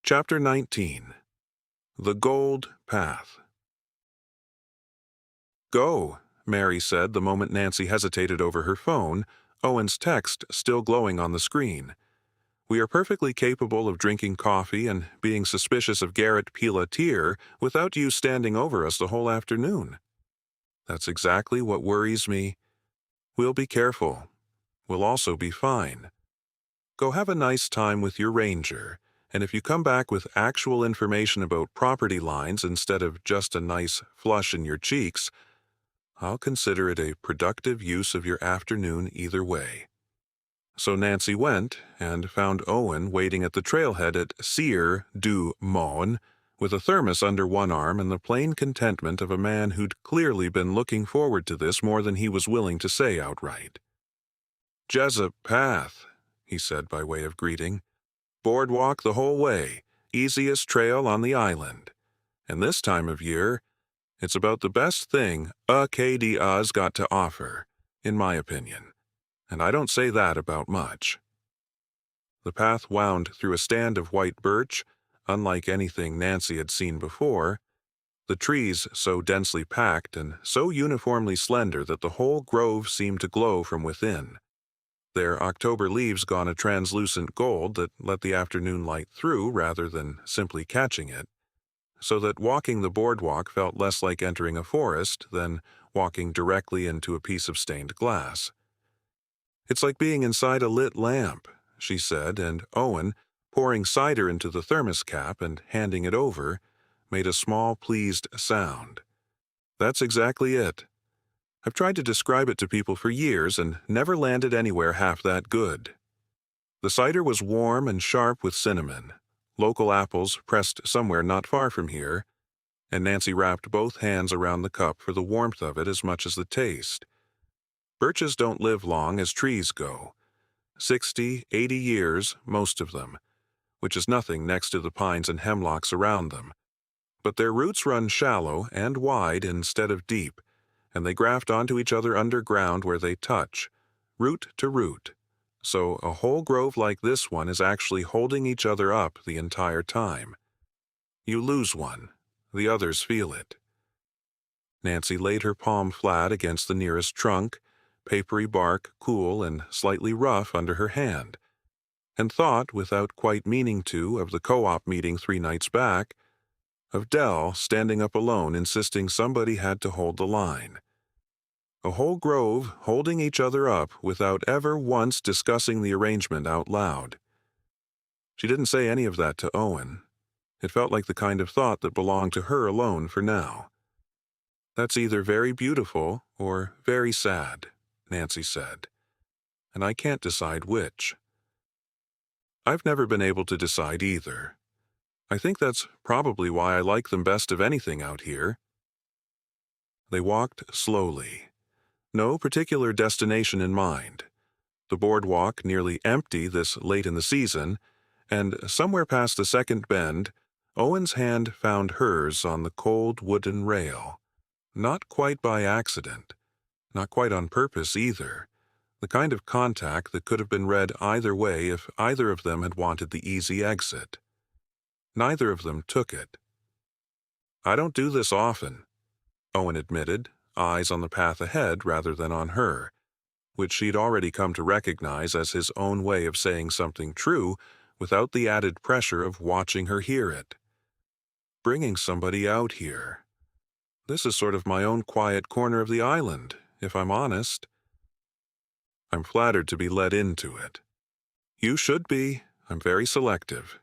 Chapter 19. The Gold Path. "Go," Mary said the moment Nancy hesitated over her phone, Owen's text still glowing on the screen. "We are perfectly capable of drinking coffee and being suspicious of Garrett Pilatier without you standing over us the whole afternoon. That's exactly what worries me. We'll be careful. We'll also be fine. Go have a nice time with your ranger, and if you come back with actual information about property lines instead of just a nice flush in your cheeks, I'll consider it a productive use of your afternoon either way." So Nancy went and found Owen waiting at the trailhead at Cedar du Moen, with a thermos under one arm and the plain contentment of a man who'd clearly been looking forward to this more than he was willing to say outright. "Jessup Path," he said by way of greeting. "Boardwalk the whole way, easiest trail on the island. And this time of year, it's about the best thing Acadia's got to offer, in my opinion. And I don't say that about much." The path wound through a stand of white birch, unlike anything Nancy had seen before, the trees so densely packed and so uniformly slender that the whole grove seemed to glow from within, their October leaves gone a translucent gold that let the afternoon light through rather than simply catching it, so that walking the boardwalk felt less like entering a forest than walking directly into a piece of stained glass. "It's like being inside a lit lamp," she said, and Owen, pouring cider into the thermos cap and handing it over, made a small, pleased sound. "That's exactly it. I've tried to describe it to people for years and never landed anywhere half that good." The cider was warm and sharp with cinnamon, local apples pressed somewhere not far from here, and Nancy wrapped both hands around the cup for the warmth of it as much as the taste. Birches don't live long as trees go. 60, 80 years, most of them, which is nothing next to the pines and hemlocks around them. But their roots run shallow and wide instead of deep, and they graft onto each other underground where they touch, root to root. So a whole grove like this one is actually holding each other up the entire time. You lose one, the others feel it. Nancy laid her palm flat against the nearest trunk, papery bark cool and slightly rough under her hand, and thought, without quite meaning to, of the co-op meeting 3 nights back, of Dell standing up alone insisting somebody had to hold the line. A whole grove holding each other up without ever once discussing the arrangement out loud. She didn't say any of that to Owen. It felt like the kind of thought that belonged to her alone for now. "That's either very beautiful or very sad," Nancy said, "and I can't decide which." "I've never been able to decide either. I think that's probably why I like them best of anything out here." They walked slowly. No particular destination in mind. The boardwalk nearly empty this late in the season, and somewhere past the second bend, Owen's hand found hers on the cold wooden rail. Not quite by accident. Not quite on purpose either. The kind of contact that could have been read either way if either of them had wanted the easy exit. Neither of them took it. "I don't do this often," Owen admitted, eyes on the path ahead rather than on her, which she'd already come to recognize as his own way of saying something true without the added pressure of watching her hear it. "Bringing somebody out here. This is sort of my own quiet corner of the island, if I'm honest. I'm flattered to be let into it." "You should be. I'm very selective."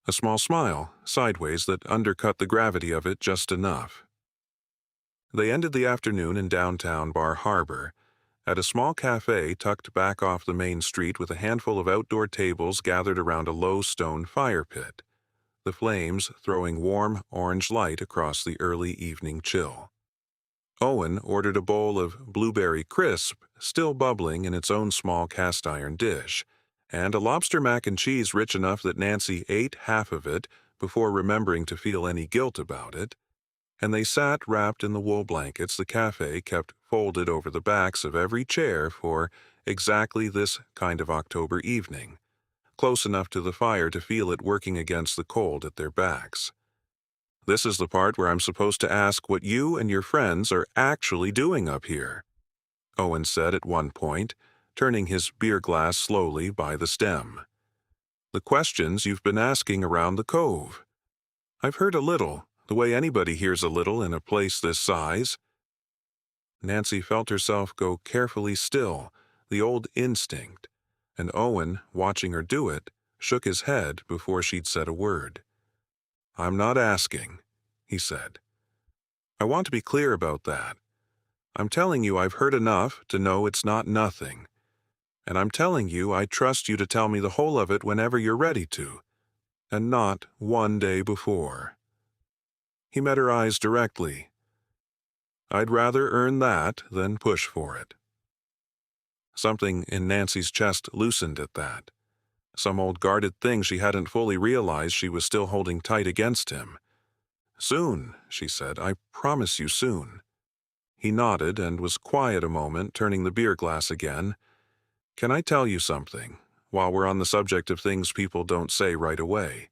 A small smile, sideways, that undercut the gravity of it just enough. They ended the afternoon in downtown Bar Harbor, at a small cafe tucked back off the main street with a handful of outdoor tables gathered around a low stone fire pit, the flames throwing warm orange light across the early evening chill. Owen ordered a bowl of blueberry crisp, still bubbling in its own small cast-iron dish, and a lobster mac and cheese rich enough that Nancy ate half of it before remembering to feel any guilt about it, and they sat wrapped in the wool blankets the cafe kept folded over the backs of every chair for exactly this kind of October evening, close enough to the fire to feel it working against the cold at their backs. "This is the part where I'm supposed to ask what you and your friends are actually doing up here," Owen said at one point, turning his beer glass slowly by the stem. "The questions you've been asking around the cove. I've heard a little, the way anybody hears a little in a place this size." Nancy felt herself go carefully still, the old instinct, and Owen, watching her do it, shook his head before she'd said a word. "I'm not asking," he said. "I want to be clear about that. I'm telling you I've heard enough to know it's not nothing. And I'm telling you I trust you to tell me the whole of it whenever you're ready to, and not one day before." He met her eyes directly. "I'd rather earn that than push for it." Something in Nancy's chest loosened at that. Some old guarded thing she hadn't fully realized she was still holding tight against him. "Soon," she said. "I promise you soon." He nodded and was quiet a moment, turning the beer glass again. "Can I tell you something, while we're on the subject of things people don't say right away?"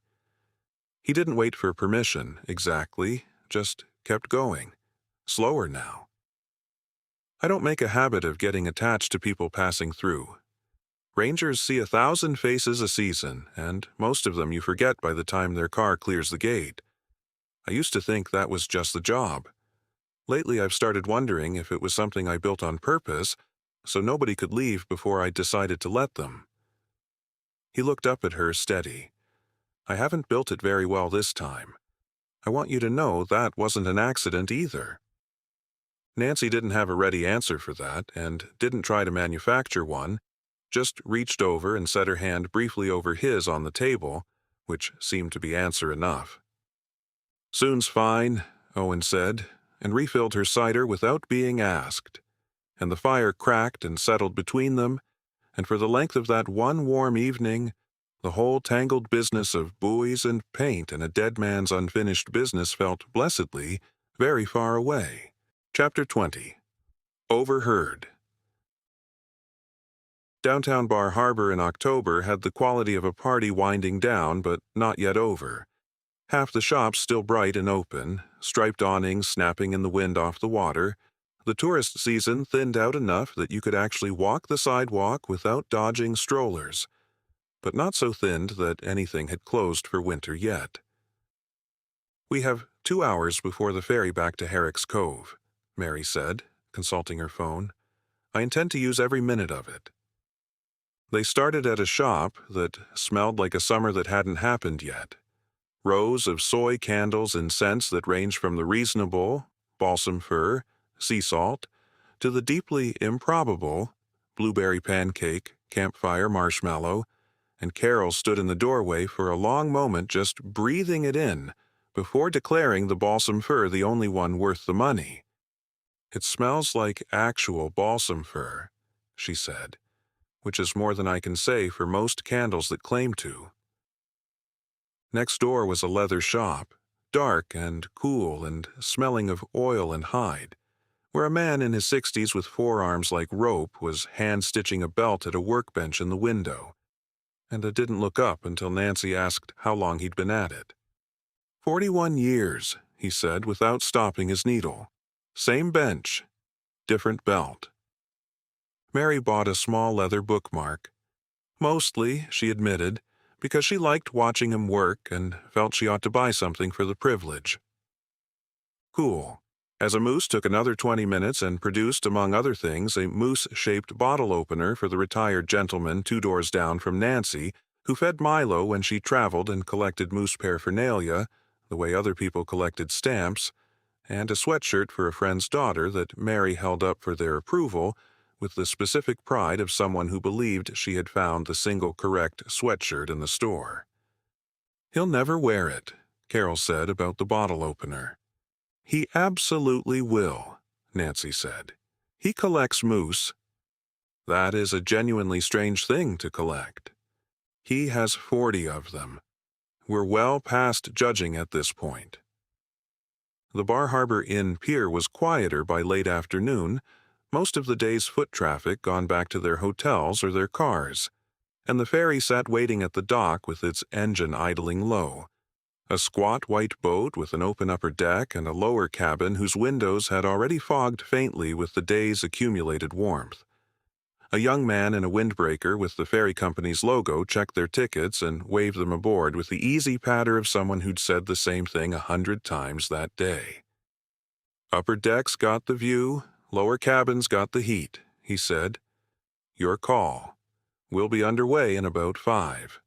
He didn't wait for permission, exactly, just kept going. Slower now. "I don't make a habit of getting attached to people passing through. Rangers see 1,000 faces a season, and most of them you forget by the time their car clears the gate. I used to think that was just the job. Lately I've started wondering if it was something I built on purpose, so nobody could leave before I decided to let them." He looked up at her steady. "I haven't built it very well this time. I want you to know that wasn't an accident either." Nancy didn't have a ready answer for that, and didn't try to manufacture one, just reached over and set her hand briefly over his on the table, which seemed to be answer enough. "Soon's fine," Owen said, and refilled her cider without being asked, and the fire cracked and settled between them, and for the length of that one warm evening, the whole tangled business of buoys and paint and a dead man's unfinished business felt blessedly very far away. Chapter 20. Overheard. Downtown Bar Harbor in October had the quality of a party winding down but not yet over. Half the shops still bright and open, striped awnings snapping in the wind off the water. The tourist season thinned out enough that you could actually walk the sidewalk without dodging strollers, but not so thinned that anything had closed for winter yet. "We have 2 hours before the ferry back to Herrick's Cove," Mary said, consulting her phone. "I intend to use every minute of it." They started at a shop that smelled like a summer that hadn't happened yet. Rows of soy candles and scents that ranged from the reasonable, balsam fir, sea salt, to the deeply improbable, blueberry pancake, campfire marshmallow, and Carol stood in the doorway for a long moment just breathing it in before declaring the balsam fir the only one worth the money. "It smells like actual balsam fir," she said, "which is more than I can say for most candles that claim to." Next door was a leather shop, dark and cool and smelling of oil and hide, where a man in his 60s with forearms like rope was hand-stitching a belt at a workbench in the window, and I didn't look up until Nancy asked how long he'd been at it. 41 years, he said without stopping his needle. Same bench, different belt. Mary bought a small leather bookmark. Mostly, she admitted, because she liked watching him work and felt she ought to buy something for the privilege. Cool. As a moose took another 20 minutes and produced, among other things, a moose-shaped bottle opener for the retired gentleman 2 doors down from Nancy, who fed Milo when she traveled and collected moose paraphernalia, the way other people collected stamps, and a sweatshirt for a friend's daughter that Mary held up for their approval, with the specific pride of someone who believed she had found the single correct sweatshirt in the store. "He'll never wear it," Carol said about the bottle opener. "He absolutely will," Nancy said. "He collects moose. That is a genuinely strange thing to collect. He has 40 of them. We're well past judging at this point." The Bar Harbor Inn pier was quieter by late afternoon, most of the day's foot traffic gone back to their hotels or their cars. and the ferry sat waiting at the dock with its engine idling low. A squat white boat with an open upper deck and a lower cabin whose windows had already fogged faintly with the day's accumulated warmth. A young man in a windbreaker with the ferry company's logo checked their tickets and waved them aboard with the easy patter of someone who'd said the same thing 100 times that day. "Upper decks got the view, lower cabins got the heat," he said. "Your call. We'll be underway in about 5.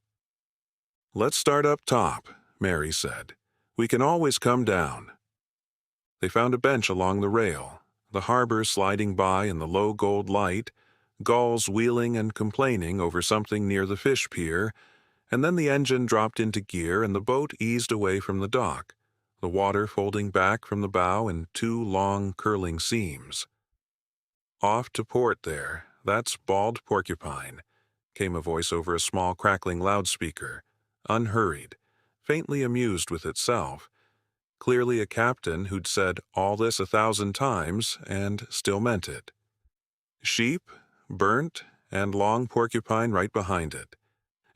"Let's start up top," Mary said. "We can always come down." They found a bench along the rail, the harbor sliding by in the low gold light, gulls wheeling and complaining over something near the fish pier, and then the engine dropped into gear and the boat eased away from the dock, the water folding back from the bow in 2 long curling seams. "Off to port there, that's Bald Porcupine," came a voice over a small crackling loudspeaker, unhurried, faintly amused with itself, clearly a captain who'd said all this 1,000 times and still meant it. "Sheep, Burnt, and Long Porcupine right behind it.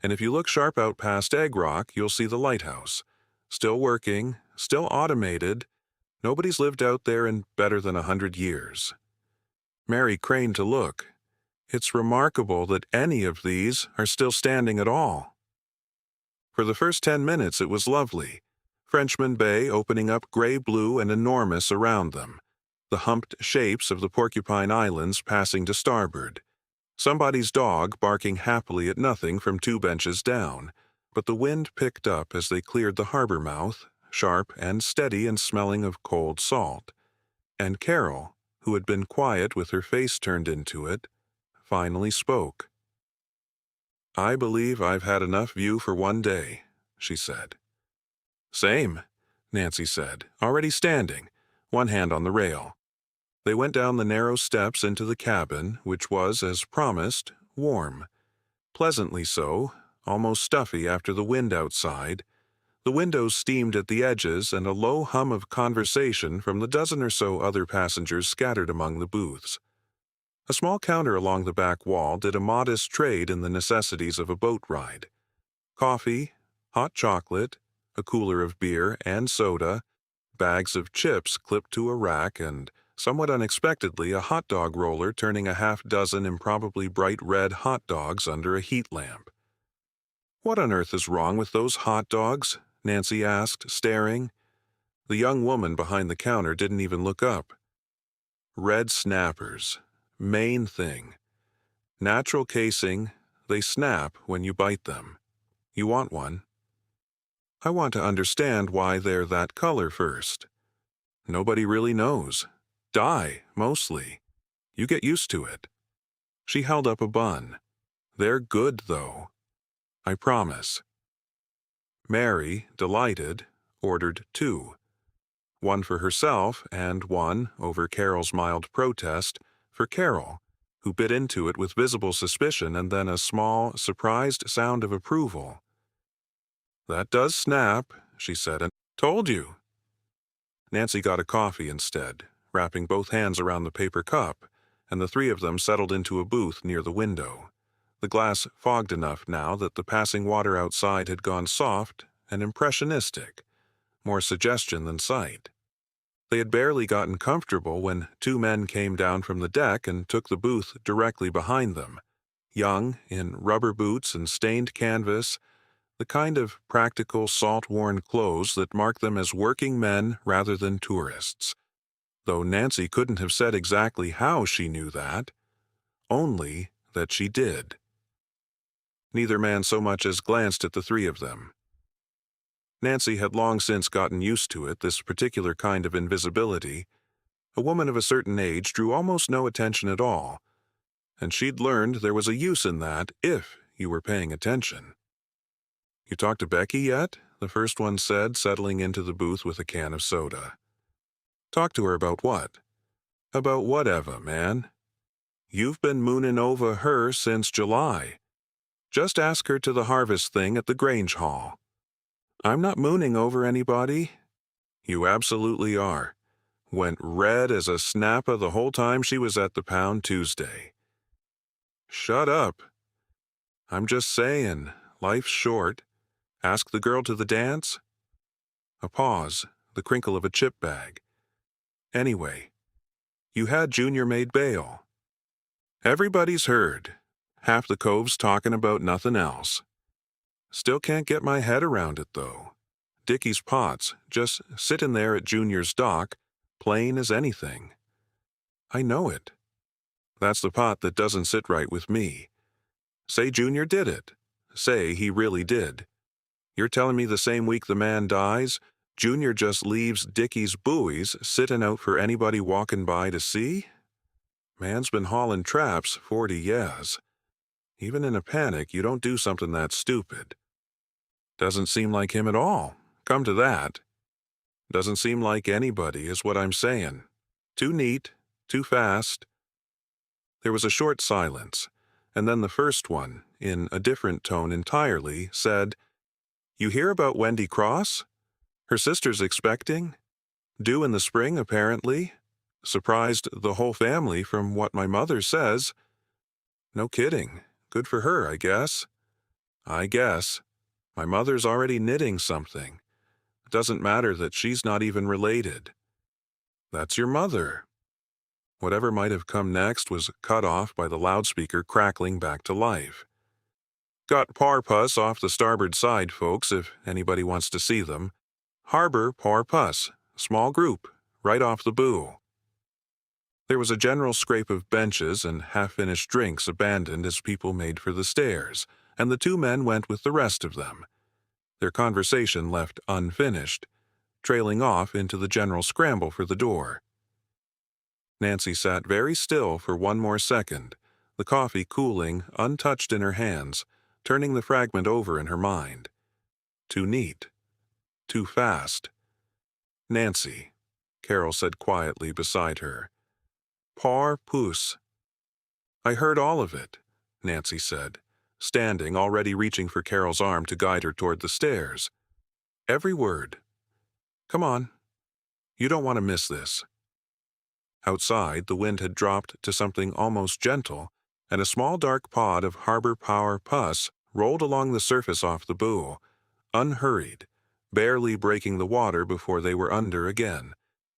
And if you look sharp out past Egg Rock, you'll see the lighthouse. Still working, still automated. Nobody's lived out there in better than 100 years. Mary craned to look. It's remarkable that any of these are still standing at all. For the first 10 minutes it was lovely. Frenchman Bay opening up gray-blue and enormous around them, the humped shapes of the Porcupine Islands passing to starboard. Somebody's dog barking happily at nothing from 2 benches down, but the wind picked up as they cleared the harbor mouth, sharp and steady and smelling of cold salt. And Carol, who had been quiet with her face turned into it, finally spoke. "I believe I've had enough view for one day," she said. "Same," Nancy said, already standing, one hand on the rail. They went down the narrow steps into the cabin, which was, as promised, warm. Pleasantly so, almost stuffy after the wind outside. The windows steamed at the edges and a low hum of conversation from the dozen or so other passengers scattered among the booths. A small counter along the back wall did a modest trade in the necessities of a boat ride. Coffee, hot chocolate, a cooler of beer and soda, bags of chips clipped to a rack, and, somewhat unexpectedly, a hot dog roller turning a half-dozen improbably bright red hot dogs under a heat lamp. "What on earth is wrong with those hot dogs?" Nancy asked, staring. The young woman behind the counter didn't even look up. "Red snappers. Main thing. Natural casing. They snap when you bite them. You want one?" "I want to understand why they're that color first." "Nobody really knows. Dye, mostly. You get used to it." She held up a bun. "They're good, though. I promise." Mary, delighted, ordered 2. One for herself and one, over Carol's mild protest, for Carol, who bit into it with visible suspicion and then a small, surprised sound of approval. "That does snap," she said, "and told you." Nancy got a coffee instead, wrapping both hands around the paper cup, and the 3 of them settled into a booth near the window, the glass fogged enough now that the passing water outside had gone soft and impressionistic, more suggestion than sight. They had barely gotten comfortable when 2 men came down from the deck and took the booth directly behind them, young, in rubber boots and stained canvas, the kind of practical, salt-worn clothes that mark them as working men rather than tourists. Though Nancy couldn't have said exactly how she knew that, only that she did. Neither man so much as glanced at the 3 of them. Nancy had long since gotten used to it, this particular kind of invisibility. A woman of a certain age drew almost no attention at all, and she'd learned there was a use in that if you were paying attention. "You talked to Becky yet?" the first one said, settling into the booth with a can of soda. "Talk to her about what?" "About whatever, man. You've been mooning over her since July. Just ask her to the harvest thing at the Grange Hall." "I'm not mooning over anybody." "You absolutely are. Went red as a snapper the whole time she was at the Pound Tuesday." "Shut up." I'm just saying, life's short. Ask the girl to the dance? A pause, the crinkle of a chip bag. Anyway, you had Junior made bail. Everybody's heard. Half the cove's talking about nothing else. Still can't get my head around it, though. Dickie's pots just sitting there at Junior's dock, plain as anything. I know it. That's the pot that doesn't sit right with me. Say Junior did it. Say he really did. You're telling me the same week the man dies, Junior just leaves Dickie's buoys sitting out for anybody walking by to see? Man's been hauling traps 40 years. Even in a panic, you don't do something that stupid. Doesn't seem like him at all. Come to that. Doesn't seem like anybody is what I'm saying. Too neat, too fast. There was a short silence, and then the first one, in a different tone entirely, said, You hear about Wendy Cross? Her sister's expecting? Due in the spring, apparently. Surprised the whole family from what my mother says. No kidding. Good for her, I guess. I guess. My mother's already knitting something. It doesn't matter that she's not even related. That's your mother. Whatever might have come next was cut off by the loudspeaker crackling back to life. Got Parpus off the starboard side, folks, if anybody wants to see them. Harbor Parpus, small group, right off the boo. There was a general scrape of benches and half-finished drinks abandoned as people made for the stairs, and the two men went with the rest of them. Their conversation left unfinished, trailing off into the general scramble for the door. Nancy sat very still for one more second, the coffee cooling, untouched in her hands, turning the fragment over in her mind. Too neat. Too fast. Nancy, Carol said quietly beside her. Par pouce. I heard all of it, Nancy said, standing, already reaching for Carol's arm to guide her toward the stairs. Every word. Come on. You don't want to miss this. Outside, the wind had dropped to something almost gentle, and a small dark pod of harbor power pus rolled along the surface off the bow, unhurried, barely breaking the water before they were under again.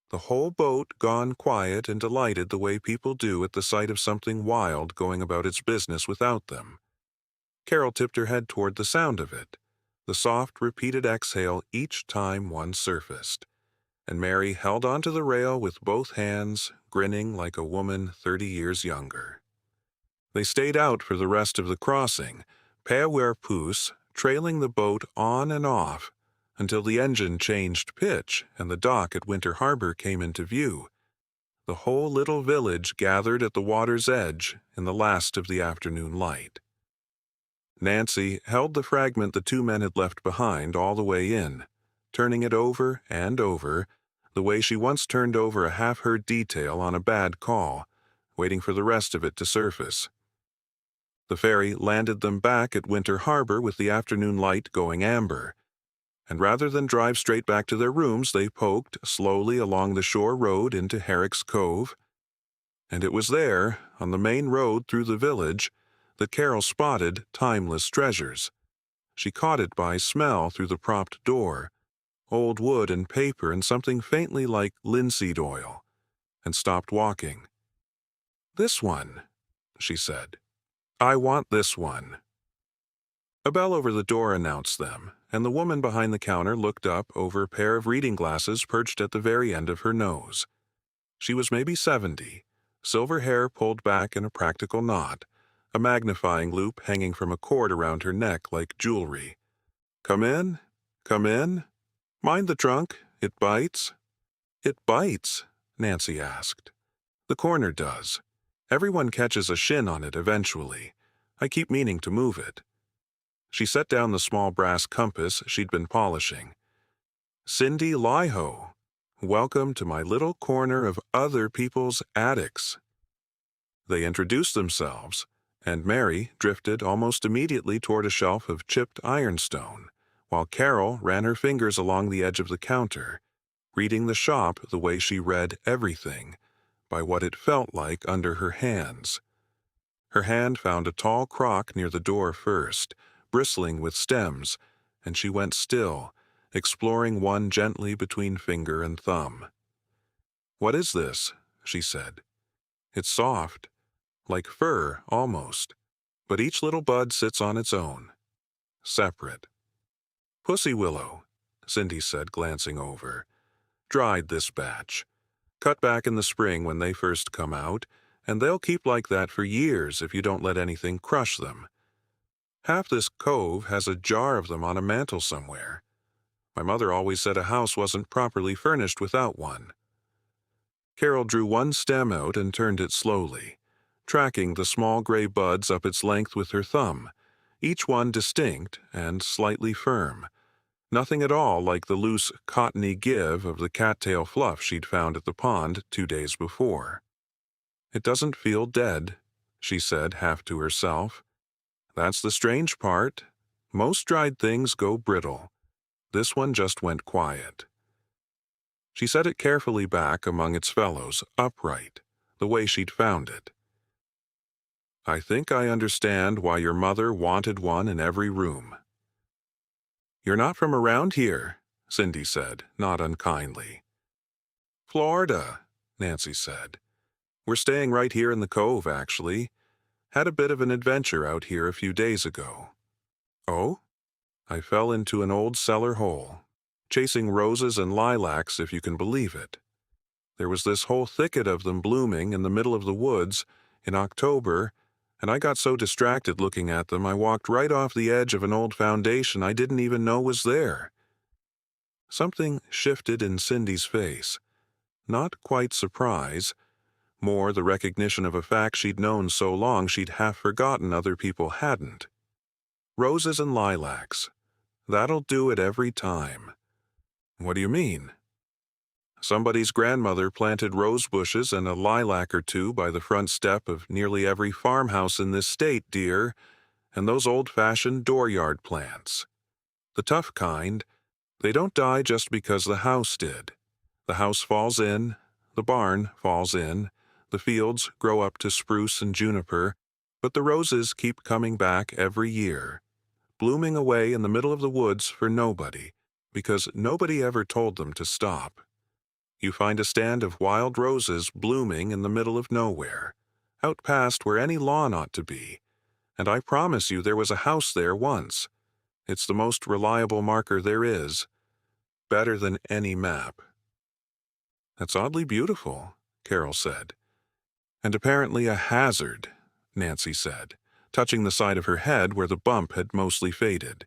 The whole boat gone quiet and delighted the way people do at the sight of something wild going about its business without them. Carol tipped her head toward the sound of it, the soft, repeated exhale each time one surfaced, and Mary held onto the rail with both hands, grinning like a woman 30 years younger. They stayed out for the rest of the crossing, Père Pouce trailing the boat on and off, until the engine changed pitch and the dock at Winter Harbor came into view. The whole little village gathered at the water's edge in the last of the afternoon light. Nancy held the fragment the two men had left behind all the way in, turning it over and over, the way she once turned over a half-heard detail on a bad call, waiting for the rest of it to surface. The ferry landed them back at Winter Harbor with the afternoon light going amber, and rather than drive straight back to their rooms, they poked slowly along the shore road into Herrick's Cove. And it was there, on the main road through the village, that Carol spotted timeless treasures. She caught it by smell through the propped door, old wood and paper and something faintly like linseed oil, and stopped walking. "This one," she said. "I want this one." A bell over the door announced them, and the woman behind the counter looked up over a pair of reading glasses perched at the very end of her nose. She was maybe 70, silver hair pulled back in a practical knot, a magnifying loop hanging from a cord around her neck like jewelry. "Come in? Come in? Mind the trunk, it bites." "It bites?" Nancy asked. "The corner does. Everyone catches a shin on it eventually. I keep meaning to move it." She set down the small brass compass she'd been polishing. "Cindy Lyho, welcome to my little corner of other people's attics." They introduced themselves, and Mary drifted almost immediately toward a shelf of chipped ironstone, while Carol ran her fingers along the edge of the counter, reading the shop the way she read everything, by what it felt like under her hands. Her hand found a tall crock near the door first, bristling with stems, and she went still, exploring one gently between finger and thumb. "What is this?" she said. "It's soft, like fur almost, but each little bud sits on its own, separate." "Pussy willow," Cindy said, glancing over. "Dried this batch. Cut back in the spring when they first come out, and they'll keep like that for years if you don't let anything crush them. Half this cove has a jar of them on a mantel somewhere. My mother always said a house wasn't properly furnished without one." Carol drew one stem out and turned it slowly, tracking the small gray buds up its length with her thumb, each one distinct and slightly firm. Nothing at all like the loose, cottony give of the cattail fluff she'd found at the pond 2 days before. "It doesn't feel dead," she said, half to herself. "That's the strange part. Most dried things go brittle. This one just went quiet." She set it carefully back among its fellows, upright, the way she'd found it. "I think I understand why your mother wanted one in every room." "You're not from around here," Cindy said, not unkindly. "Florida," Nancy said. "We're staying right here in the cove, actually. Had a bit of an adventure out here a few days ago." "Oh?" "I fell into an old cellar hole, chasing roses and lilacs, if you can believe it. There was this whole thicket of them blooming in the middle of the woods in October, and I got so distracted looking at them I walked right off the edge of an old foundation I didn't even know was there." Something shifted in Cindy's face. Not quite surprise, more the recognition of a fact she'd known so long she'd half forgotten other people hadn't. "Roses and lilacs. That'll do it every time." "What do you mean?" "Somebody's grandmother planted rose bushes and a lilac or two by the front step of nearly every farmhouse in this state, dear, and those old-fashioned dooryard plants. The tough kind, they don't die just because the house did. The house falls in, the barn falls in, the fields grow up to spruce and juniper, but the roses keep coming back every year, blooming away in the middle of the woods for nobody, because nobody ever told them to stop. You find a stand of wild roses blooming in the middle of nowhere, out past where any lawn ought to be, and I promise you there was a house there once. It's the most reliable marker there is, better than any map." "That's oddly beautiful," Carol said. "And apparently a hazard," Nancy said, touching the side of her head where the bump had mostly faded.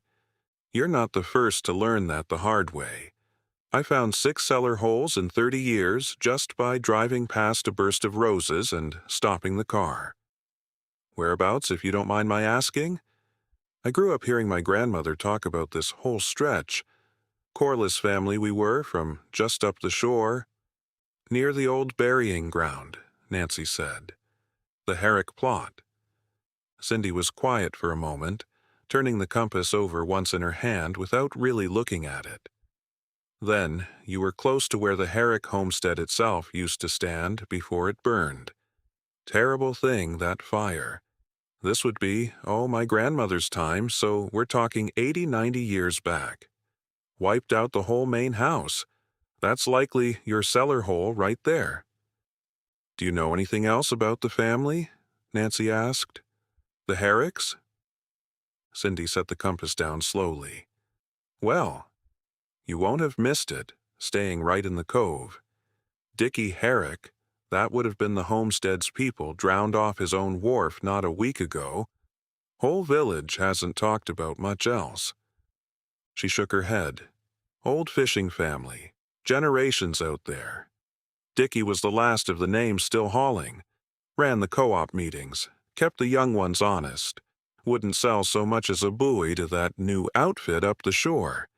"You're not the first to learn that the hard way. I found 6 cellar holes in 30 years just by driving past a burst of roses and stopping the car." "Whereabouts, if you don't mind my asking?" "I grew up hearing my grandmother talk about this whole stretch. Corliss family we were, from just up the shore." "Near the old burying ground," Nancy said. "The Herrick plot." Cindy was quiet for a moment, turning the compass over once in her hand without really looking at it. "Then you were close to where the Herrick homestead itself used to stand before it burned. Terrible thing, that fire. This would be, my grandmother's time, so we're talking 80-90 years back. Wiped out the whole main house. That's likely your cellar hole right there." "Do you know anything else about the family?" Nancy asked. "The Herricks?" Cindy set the compass down slowly. "Well, you won't have missed it, staying right in the cove. Dickie Herrick, that would have been the homestead's people, drowned off his own wharf not a week ago. Whole village hasn't talked about much else." She shook her head. "Old fishing family, generations out there. Dickie was the last of the names still hauling. Ran the co-op meetings, kept the young ones honest. Wouldn't sell so much as a buoy to that new outfit up the shore.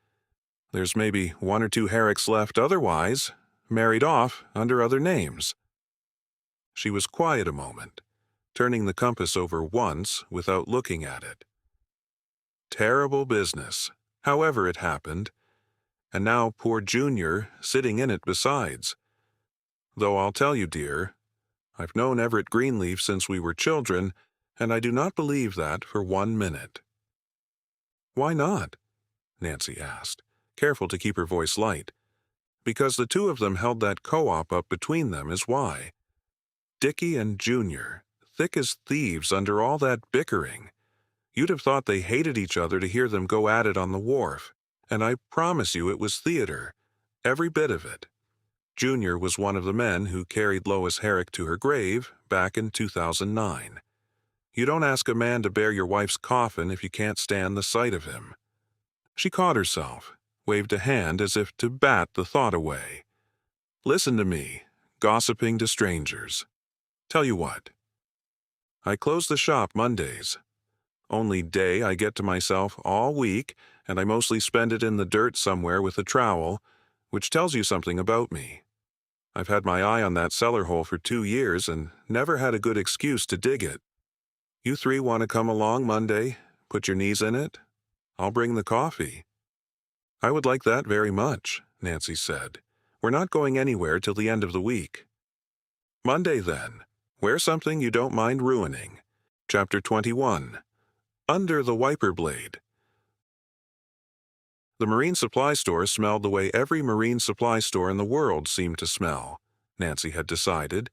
There's maybe 1 or 2 Herricks left otherwise, married off under other names." She was quiet a moment, turning the compass over once without looking at it. "Terrible business, however it happened. And now poor Junior sitting in it besides. Though I'll tell you, dear, I've known Everett Greenleaf since we were children, and I do not believe that for 1 minute." "Why not?" Nancy asked, careful to keep her voice light. "Because the two of them held that co-op up between them is why. Dickie and Junior, thick as thieves under all that bickering. You'd have thought they hated each other to hear them go at it on the wharf, and I promise you it was theater. Every bit of it. Junior was one of the men who carried Lois Herrick to her grave back in 2009. You don't ask a man to bear your wife's coffin if you can't stand the sight of him." She caught herself, waved a hand as if to bat the thought away. "Listen to me, gossiping to strangers. Tell you what. I close the shop Mondays. Only day I get to myself all week, and I mostly spend it in the dirt somewhere with a trowel, which tells you something about me. I've had my eye on that cellar hole for 2 years and never had a good excuse to dig it. You three want to come along Monday, put your knees in it? I'll bring the coffee." "I would like that very much," Nancy said. "We're not going anywhere till the end of the week." "Monday, then. Wear something you don't mind ruining." Chapter 21. Under the Wiper Blade. The marine supply store smelled the way every marine supply store in the world seemed to smell, Nancy had decided.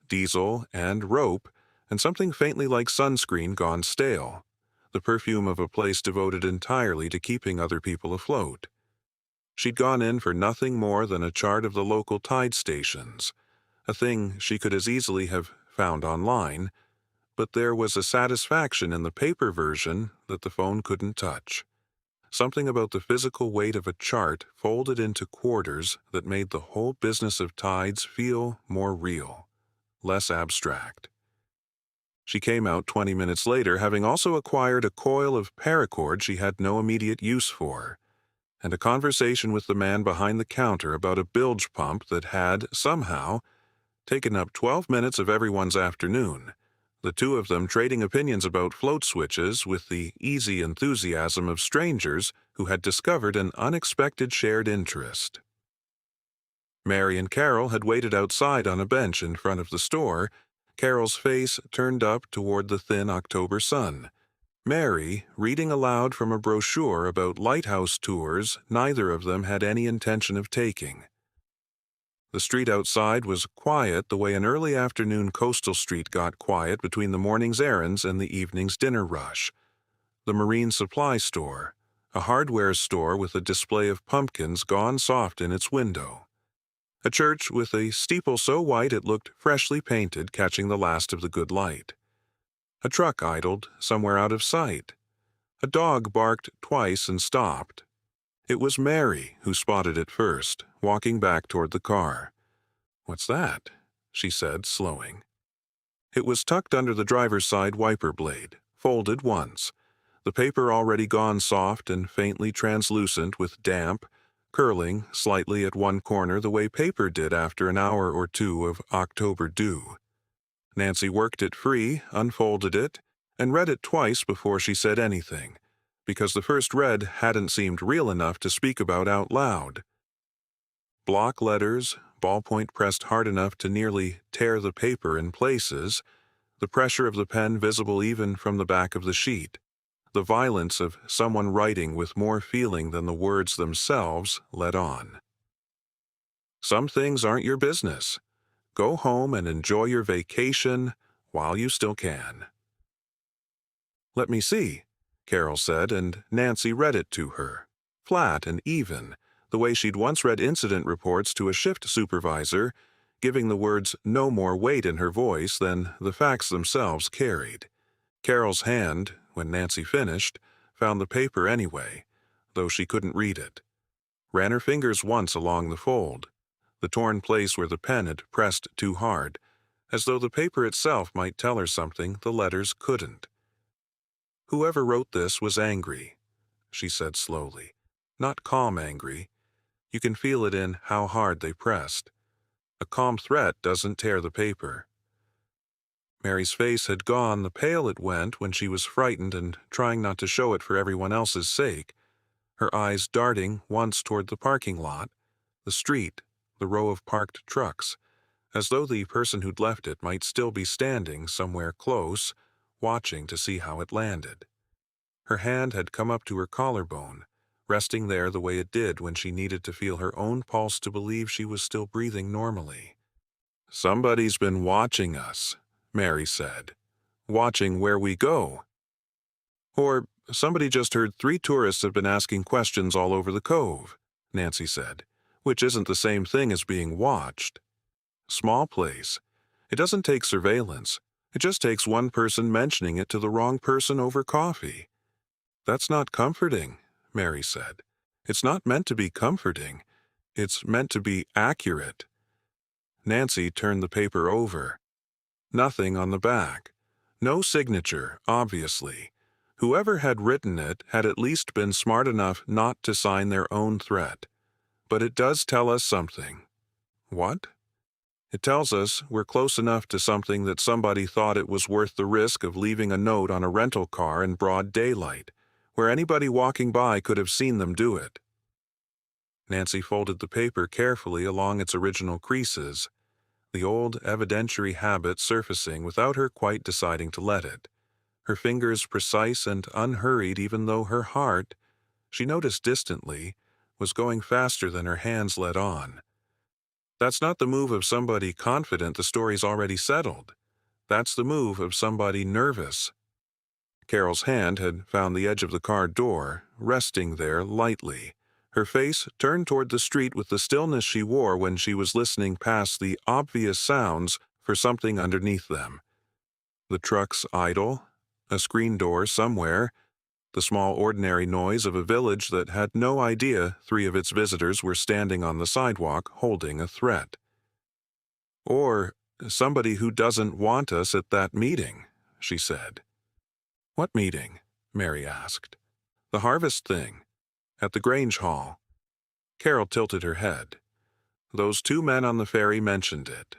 Diesel and rope, and something faintly like sunscreen gone stale. The perfume of a place devoted entirely to keeping other people afloat. She'd gone in for nothing more than a chart of the local tide stations, a thing she could as easily have found online, but there was a satisfaction in the paper version that the phone couldn't touch. Something about the physical weight of a chart folded into quarters that made the whole business of tides feel more real, less abstract. She came out 20 minutes later, having also acquired a coil of paracord she had no immediate use for, and a conversation with the man behind the counter about a bilge pump that had, somehow, taken up 12 minutes of everyone's afternoon, the two of them trading opinions about float switches with the easy enthusiasm of strangers who had discovered an unexpected shared interest. Mary and Carol had waited outside on a bench in front of the store, Carol's face turned up toward the thin October sun. Mary, reading aloud from a brochure about lighthouse tours neither of them had any intention of taking. The street outside was quiet the way an early afternoon coastal street got quiet between the morning's errands and the evening's dinner rush. The marine supply store, a hardware store with a display of pumpkins gone soft in its window. A church with a steeple so white it looked freshly painted, catching the last of the good light. A truck idled somewhere out of sight. A dog barked twice and stopped. It was Mary who spotted it first, walking back toward the car. "What's that?" she said, slowing. It was tucked under the driver's side wiper blade, folded once, the paper already gone soft and faintly translucent with damp, curling slightly at one corner the way paper did after an hour or two of October dew. Nancy worked it free, unfolded it, and read it twice before she said anything, because the first read hadn't seemed real enough to speak about out loud. Block letters, ballpoint pressed hard enough to nearly tear the paper in places, the pressure of the pen visible even from the back of the sheet, the violence of someone writing with more feeling than the words themselves let on. "Some things aren't your business. Go home and enjoy your vacation while you still can." "Let me see," Carol said, and Nancy read it to her, flat and even, the way she'd once read incident reports to a shift supervisor, giving the words no more weight in her voice than the facts themselves carried. Carol's hand, when Nancy finished, found the paper anyway, though she couldn't read it. Ran her fingers once along the fold, the torn place where the pen had pressed too hard, as though the paper itself might tell her something the letters couldn't. "Whoever wrote this was angry," she said slowly. "Not calm angry. You can feel it in how hard they pressed. A calm threat doesn't tear the paper." Mary's face had gone the pale it went when she was frightened and trying not to show it for everyone else's sake, her eyes darting once toward the parking lot, the street, the row of parked trucks, as though the person who'd left it might still be standing somewhere close, watching to see how it landed. Her hand had come up to her collarbone, resting there the way it did when she needed to feel her own pulse to believe she was still breathing normally. "Somebody's been watching us," Mary said. "Watching where we go." "Or somebody just heard 3 tourists have been asking questions all over the cove," Nancy said, "which isn't the same thing as being watched. Small place. It doesn't take surveillance. It just takes one person mentioning it to the wrong person over coffee." "That's not comforting," Mary said. "It's not meant to be comforting. It's meant to be accurate." Nancy turned the paper over. Nothing on the back. No signature, obviously. Whoever had written it had at least been smart enough not to sign their own threat. But it does tell us something. What? It tells us we're close enough to something that somebody thought it was worth the risk of leaving a note on a rental car in broad daylight, where anybody walking by could have seen them do it. Nancy folded the paper carefully along its original creases, the old evidentiary habit surfacing without her quite deciding to let it. Her fingers precise and unhurried, even though her heart, she noticed distantly, was going faster than her hands let on. That's not the move of somebody confident the story's already settled. That's the move of somebody nervous. Carol's hand had found the edge of the car door, resting there lightly, her face turned toward the street with the stillness she wore when she was listening past the obvious sounds for something underneath them. The truck's idle, a screen door somewhere, the small ordinary noise of a village that had no idea 3 of its visitors were standing on the sidewalk holding a threat. "Or somebody who doesn't want us at that meeting," she said. "What meeting?" Mary asked. "The harvest thing. At the Grange Hall." Carol tilted her head. "Those 2 men on the ferry mentioned it.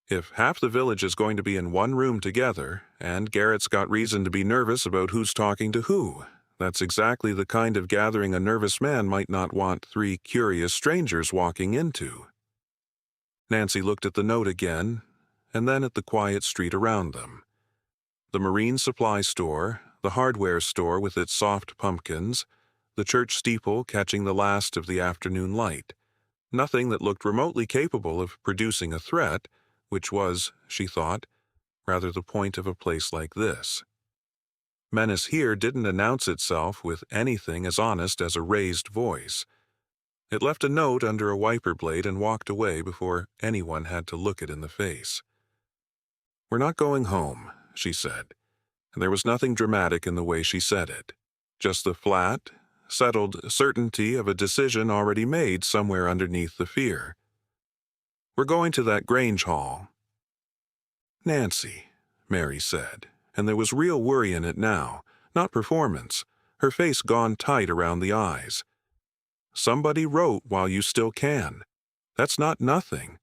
If half the village is going to be in one room together, and Garrett's got reason to be nervous about who's talking to who, that's exactly the kind of gathering a nervous man might not want 3 curious strangers walking into." Nancy looked at the note again, and then at the quiet street around them. The marine supply store, the hardware store with its soft pumpkins, the church steeple catching the last of the afternoon light. Nothing that looked remotely capable of producing a threat, which was, she thought, rather the point of a place like this. Menace here didn't announce itself with anything as honest as a raised voice. It left a note under a wiper blade and walked away before anyone had to look it in the face. "We're not going home," she said, and there was nothing dramatic in the way she said it. Just the flat, settled certainty of a decision already made somewhere underneath the fear. "We're going to that Grange Hall." "Nancy," Mary said, and there was real worry in it now, not performance, her face gone tight around the eyes. "Somebody wrote while you still can. That's not nothing."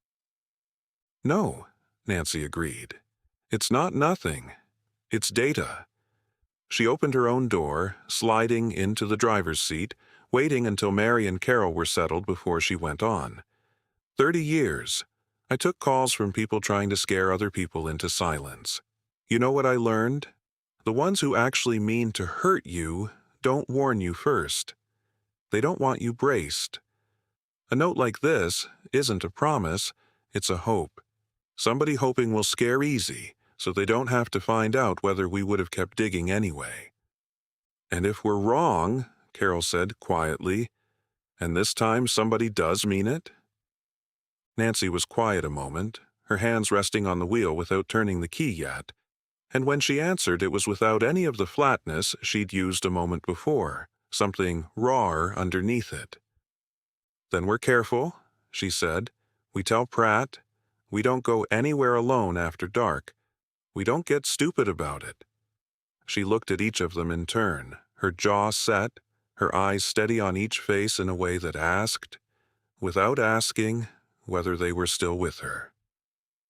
"No," Nancy agreed. "It's not nothing. It's data." She opened her own door, sliding into the driver's seat, waiting until Mary and Carol were settled before she went on. 30 years. I took calls from people trying to scare other people into silence. You know what I learned? The ones who actually mean to hurt you don't warn you first. They don't want you braced. A note like this isn't a promise, it's a hope. Somebody hoping we'll scare easy, so they don't have to find out whether we would have kept digging anyway. "And if we're wrong," Carol said quietly, "and this time somebody does mean it?" Nancy was quiet a moment, her hands resting on the wheel without turning the key yet, and when she answered it was without any of the flatness she'd used a moment before, something rawer underneath it. "Then we're careful," she said. "We tell Pratt. We don't go anywhere alone after dark. We don't get stupid about it." She looked at each of them in turn, her jaw set, her eyes steady on each face in a way that asked, without asking, whether they were still with her.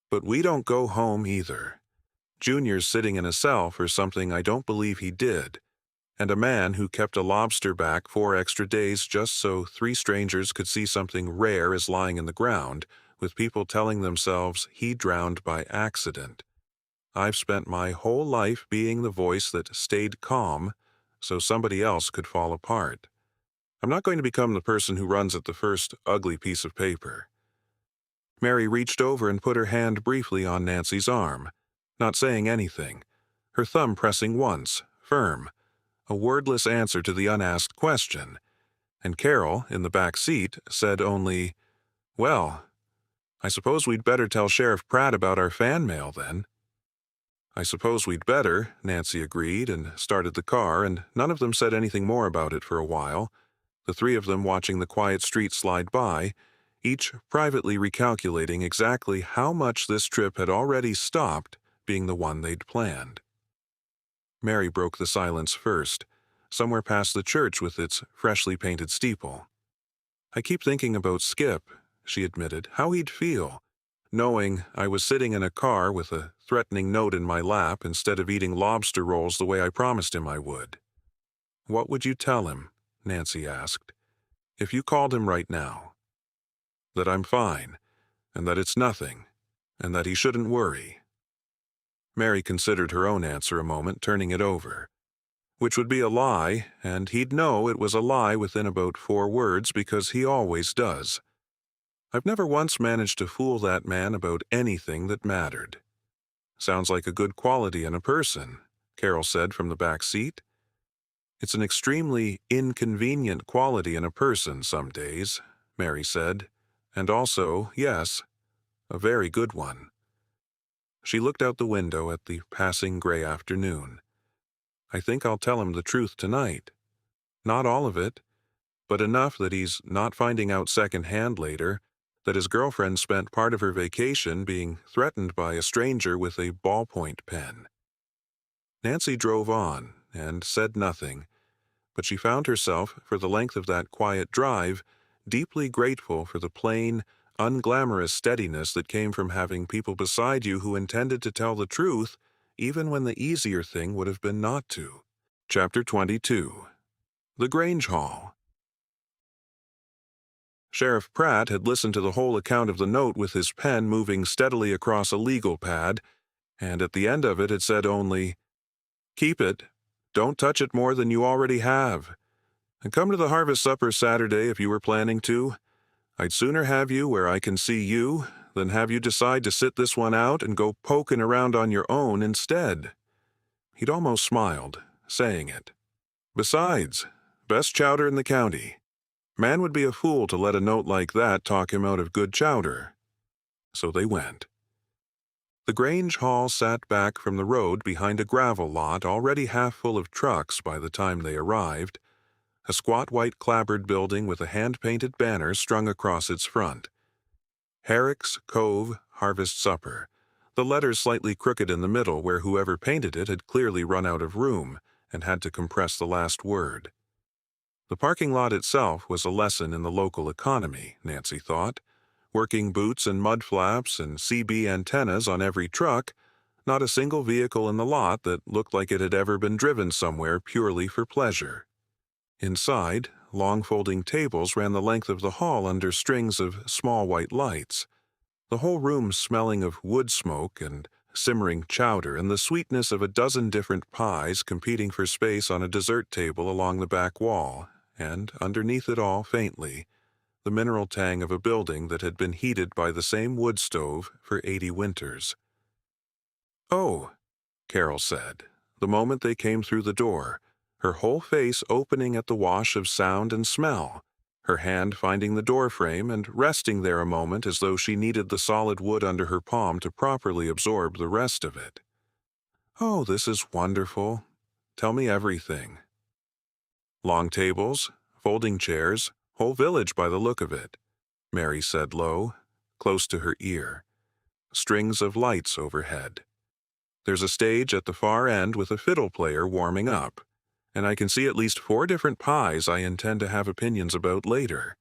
"But we don't go home either. Junior's sitting in a cell for something I don't believe he did, and a man who kept a lobster back 4 extra days just so 3 strangers could see something rare is lying in the ground, with people telling themselves he drowned by accident. I've spent my whole life being the voice that stayed calm so somebody else could fall apart. I'm not going to become the person who runs at the first ugly piece of paper." Mary reached over and put her hand briefly on Nancy's arm, not saying anything, her thumb pressing once, firm, a wordless answer to the unasked question, and Carol, in the back seat, said only, "Well, I suppose we'd better tell Sheriff Pratt about our fan mail then." "I suppose we'd better," Nancy agreed, and started the car, and none of them said anything more about it for a while, the three of them watching the quiet street slide by, each privately recalculating exactly how much this trip had already stopped being the one they'd planned. Mary broke the silence first, somewhere past the church with its freshly painted steeple. "I keep thinking about Skip," she admitted, "how he'd feel, knowing I was sitting in a car with a threatening note in my lap instead of eating lobster rolls the way I promised him I would." "What would you tell him?" Nancy asked. "If you called him right now?" "That I'm fine, and that it's nothing, and that he shouldn't worry." Mary considered her own answer a moment, turning it over. Which would be a lie, and he'd know it was a lie within about 4 words because he always does. "I've never once managed to fool that man about anything that mattered." "Sounds like a good quality in a person," Carol said from the back seat. "It's an extremely inconvenient quality in a person some days," Mary said, "and also, yes, a very good one." She looked out the window at the passing gray afternoon. "I think I'll tell him the truth tonight. Not all of it, but enough that he's not finding out secondhand later that his girlfriend spent part of her vacation being threatened by a stranger with a ballpoint pen." Nancy drove on and said nothing, but she found herself, for the length of that quiet drive, deeply grateful for the plain, unglamorous steadiness that came from having people beside you who intended to tell the truth, even when the easier thing would have been not to. Chapter 22. The Grange Hall. Sheriff Pratt had listened to the whole account of the note with his pen moving steadily across a legal pad, and at the end of it had said only, "Keep it. Don't touch it more than you already have. And come to the harvest supper Saturday if you were planning to. I'd sooner have you where I can see you than have you decide to sit this one out and go poking around on your own instead." He'd almost smiled, saying it. "Besides, best chowder in the county. Man would be a fool to let a note like that talk him out of good chowder." So they went. The Grange Hall sat back from the road behind a gravel lot already half full of trucks by the time they arrived, a squat white clapboard building with a hand-painted banner strung across its front. Herrick's Cove Harvest Supper, the letters slightly crooked in the middle where whoever painted it had clearly run out of room and had to compress the last word. The parking lot itself was a lesson in the local economy, Nancy thought. Working boots and mud flaps and CB antennas on every truck, not a single vehicle in the lot that looked like it had ever been driven somewhere purely for pleasure. Inside, long folding tables ran the length of the hall under strings of small white lights, the whole room smelling of wood smoke and simmering chowder and the sweetness of a dozen different pies competing for space on a dessert table along the back wall, and underneath it all, faintly, the mineral tang of a building that had been heated by the same wood stove for 80 winters. "Oh," Carol said, the moment they came through the door, her whole face opening at the wash of sound and smell, her hand finding the doorframe and resting there a moment as though she needed the solid wood under her palm to properly absorb the rest of it. "Oh, this is wonderful. Tell me everything." "Long tables, folding chairs, whole village by the look of it," Mary said low, close to her ear. "Strings of lights overhead. There's a stage at the far end with a fiddle player warming up, and I can see at least 4 different pies I intend to have opinions about later."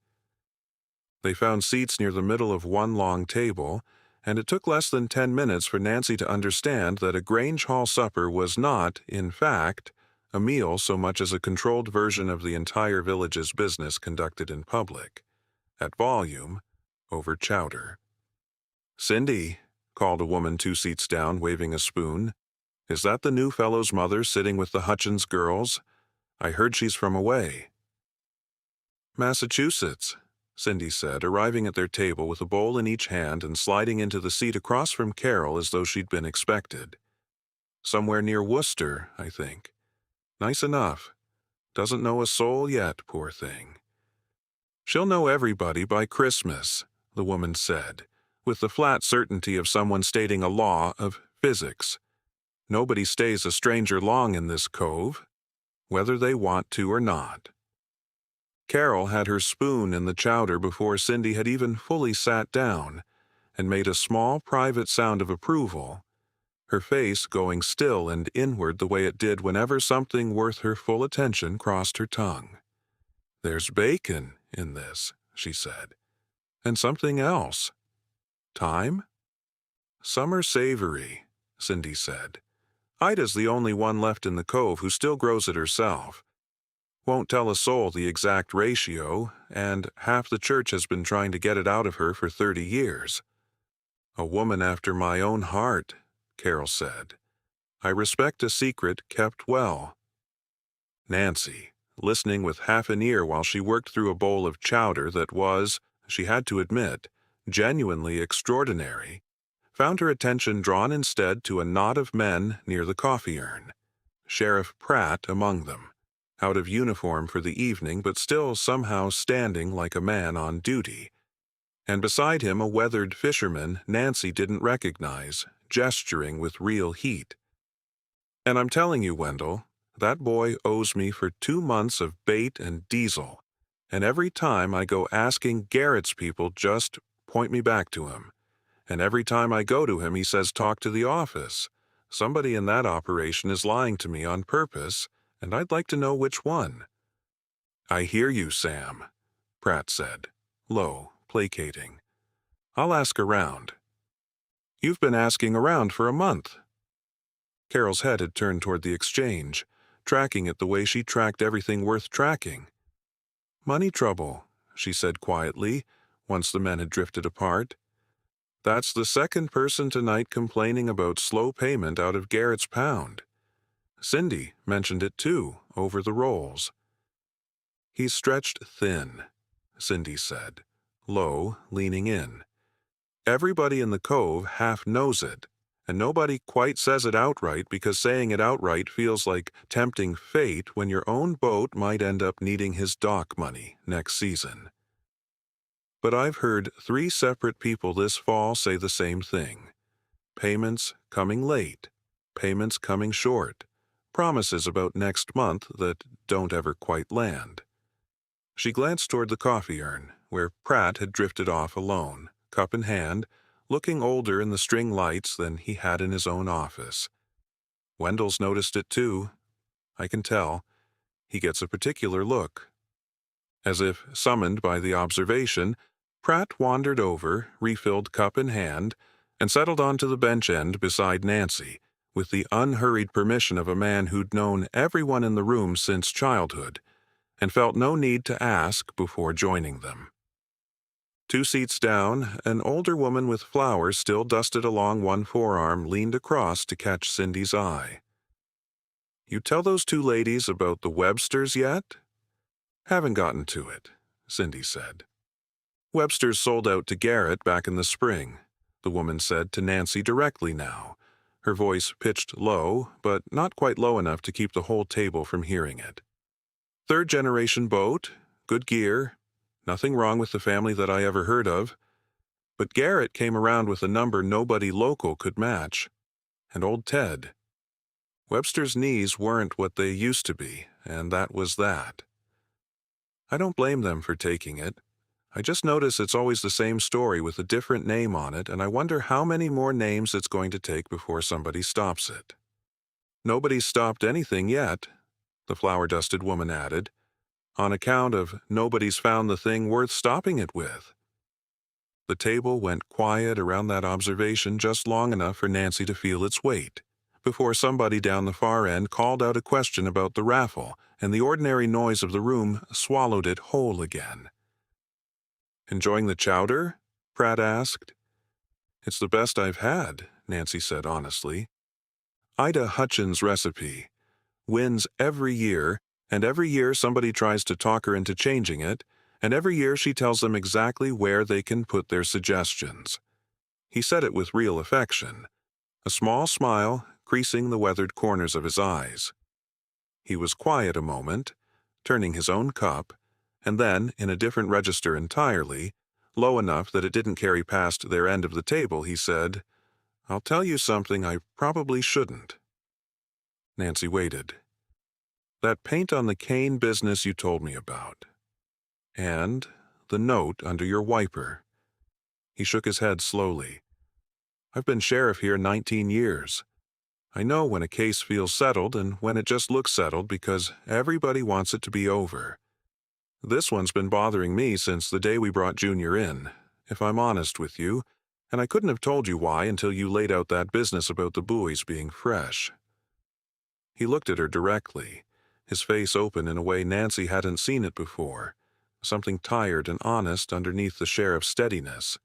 They found seats near the middle of one long table, and it took less than 10 minutes for Nancy to understand that a Grange Hall supper was not, in fact, a meal so much as a controlled version of the entire village's business conducted in public, at volume, over chowder. "Cindy," called a woman 2 seats down, waving a spoon. "Is that the new fellow's mother sitting with the Hutchins girls? I heard she's from away." "Massachusetts," Cindy said, arriving at their table with a bowl in each hand and sliding into the seat across from Carol as though she'd been expected. "Somewhere near Worcester, I think. Nice enough. Doesn't know a soul yet, poor thing." "She'll know everybody by Christmas," the woman said, with the flat certainty of someone stating a law of physics. "Nobody stays a stranger long in this cove, whether they want to or not." Carol had her spoon in the chowder before Cindy had even fully sat down, and made a small private sound of approval, her face going still and inward the way it did whenever something worth her full attention crossed her tongue. "There's bacon in this," she said, "and something else. Thyme?" "Summer savory," Cindy said. "Ida's the only one left in the cove who still grows it herself. Won't tell a soul the exact ratio, and half the church has been trying to get it out of her for 30 years. A woman after my own heart," Carol said. "I respect a secret kept well." Nancy, listening with half an ear while she worked through a bowl of chowder that was, she had to admit, genuinely extraordinary, found her attention drawn instead to a knot of men near the coffee urn, Sheriff Pratt among them, out of uniform for the evening but still somehow standing like a man on duty, and beside him a weathered fisherman Nancy didn't recognize, gesturing with real heat. "And I'm telling you, Wendell, that boy owes me for 2 months of bait and diesel, and every time I go asking Garrett's people just point me back to him. And every time I go to him he says talk to the office. Somebody in that operation is lying to me on purpose, and I'd like to know which one." "I hear you, Sam," Pratt said, low, placating. "I'll ask around." "You've been asking around for a month." Carol's head had turned toward the exchange, tracking it the way she tracked everything worth tracking. "Money trouble," she said quietly, once the men had drifted apart. "That's the second person tonight complaining about slow payment out of Garrett's pound. Cindy mentioned it too, over the rolls." "He's stretched thin," Cindy said, low, leaning in. "Everybody in the cove half knows it, and nobody quite says it outright because saying it outright feels like tempting fate when your own boat might end up needing his dock money next season. But I've heard 3 separate people this fall say the same thing. Payments coming late, payments coming short, promises about next month that don't ever quite land." She glanced toward the coffee urn, where Pratt had drifted off alone, cup in hand, looking older in the string lights than he had in his own office. "Wendell's noticed it too. I can tell. He gets a particular look." As if summoned by the observation, Pratt wandered over, refilled cup in hand, and settled onto the bench end beside Nancy, with the unhurried permission of a man who'd known everyone in the room since childhood, and felt no need to ask before joining them. 2 seats down, an older woman with flowers still dusted along one forearm leaned across to catch Cindy's eye. "You tell those 2 ladies about the Websters yet?" "Haven't gotten to it," Cindy said. "Websters sold out to Garrett back in the spring," the woman said to Nancy directly now, her voice pitched low, but not quite low enough to keep the whole table from hearing it. "Third-generation boat, good gear, nothing wrong with the family that I ever heard of. But Garrett came around with a number nobody local could match. And old Ted. Webster's knees weren't what they used to be, and that was that. I don't blame them for taking it. I just notice it's always the same story with a different name on it, and I wonder how many more names it's going to take before somebody stops it." "Nobody's stopped anything yet," the flower-dusted woman added, "on account of nobody's found the thing worth stopping it with." The table went quiet around that observation just long enough for Nancy to feel its weight, before somebody down the far end called out a question about the raffle, and the ordinary noise of the room swallowed it whole again. "Enjoying the chowder?" Pratt asked. It's the best I've had, Nancy said honestly. Ida Hutchins' recipe. Wins every year, and every year somebody tries to talk her into changing it, and every year she tells them exactly where they can put their suggestions. He said it with real affection, a small smile creasing the weathered corners of his eyes. He was quiet a moment, turning his own cup, and then, in a different register entirely, low enough that it didn't carry past their end of the table, he said, "I'll tell you something I probably shouldn't." Nancy waited. "That paint on the cane business you told me about. And the note under your wiper." He shook his head slowly. "I've been sheriff here 19 years. I know when a case feels settled and when it just looks settled because everybody wants it to be over. This one's been bothering me since the day we brought Junior in, if I'm honest with you, and I couldn't have told you why until you laid out that business about the buoys being fresh." He looked at her directly, his face open in a way Nancy hadn't seen it before, something tired and honest underneath the sheriff's steadiness.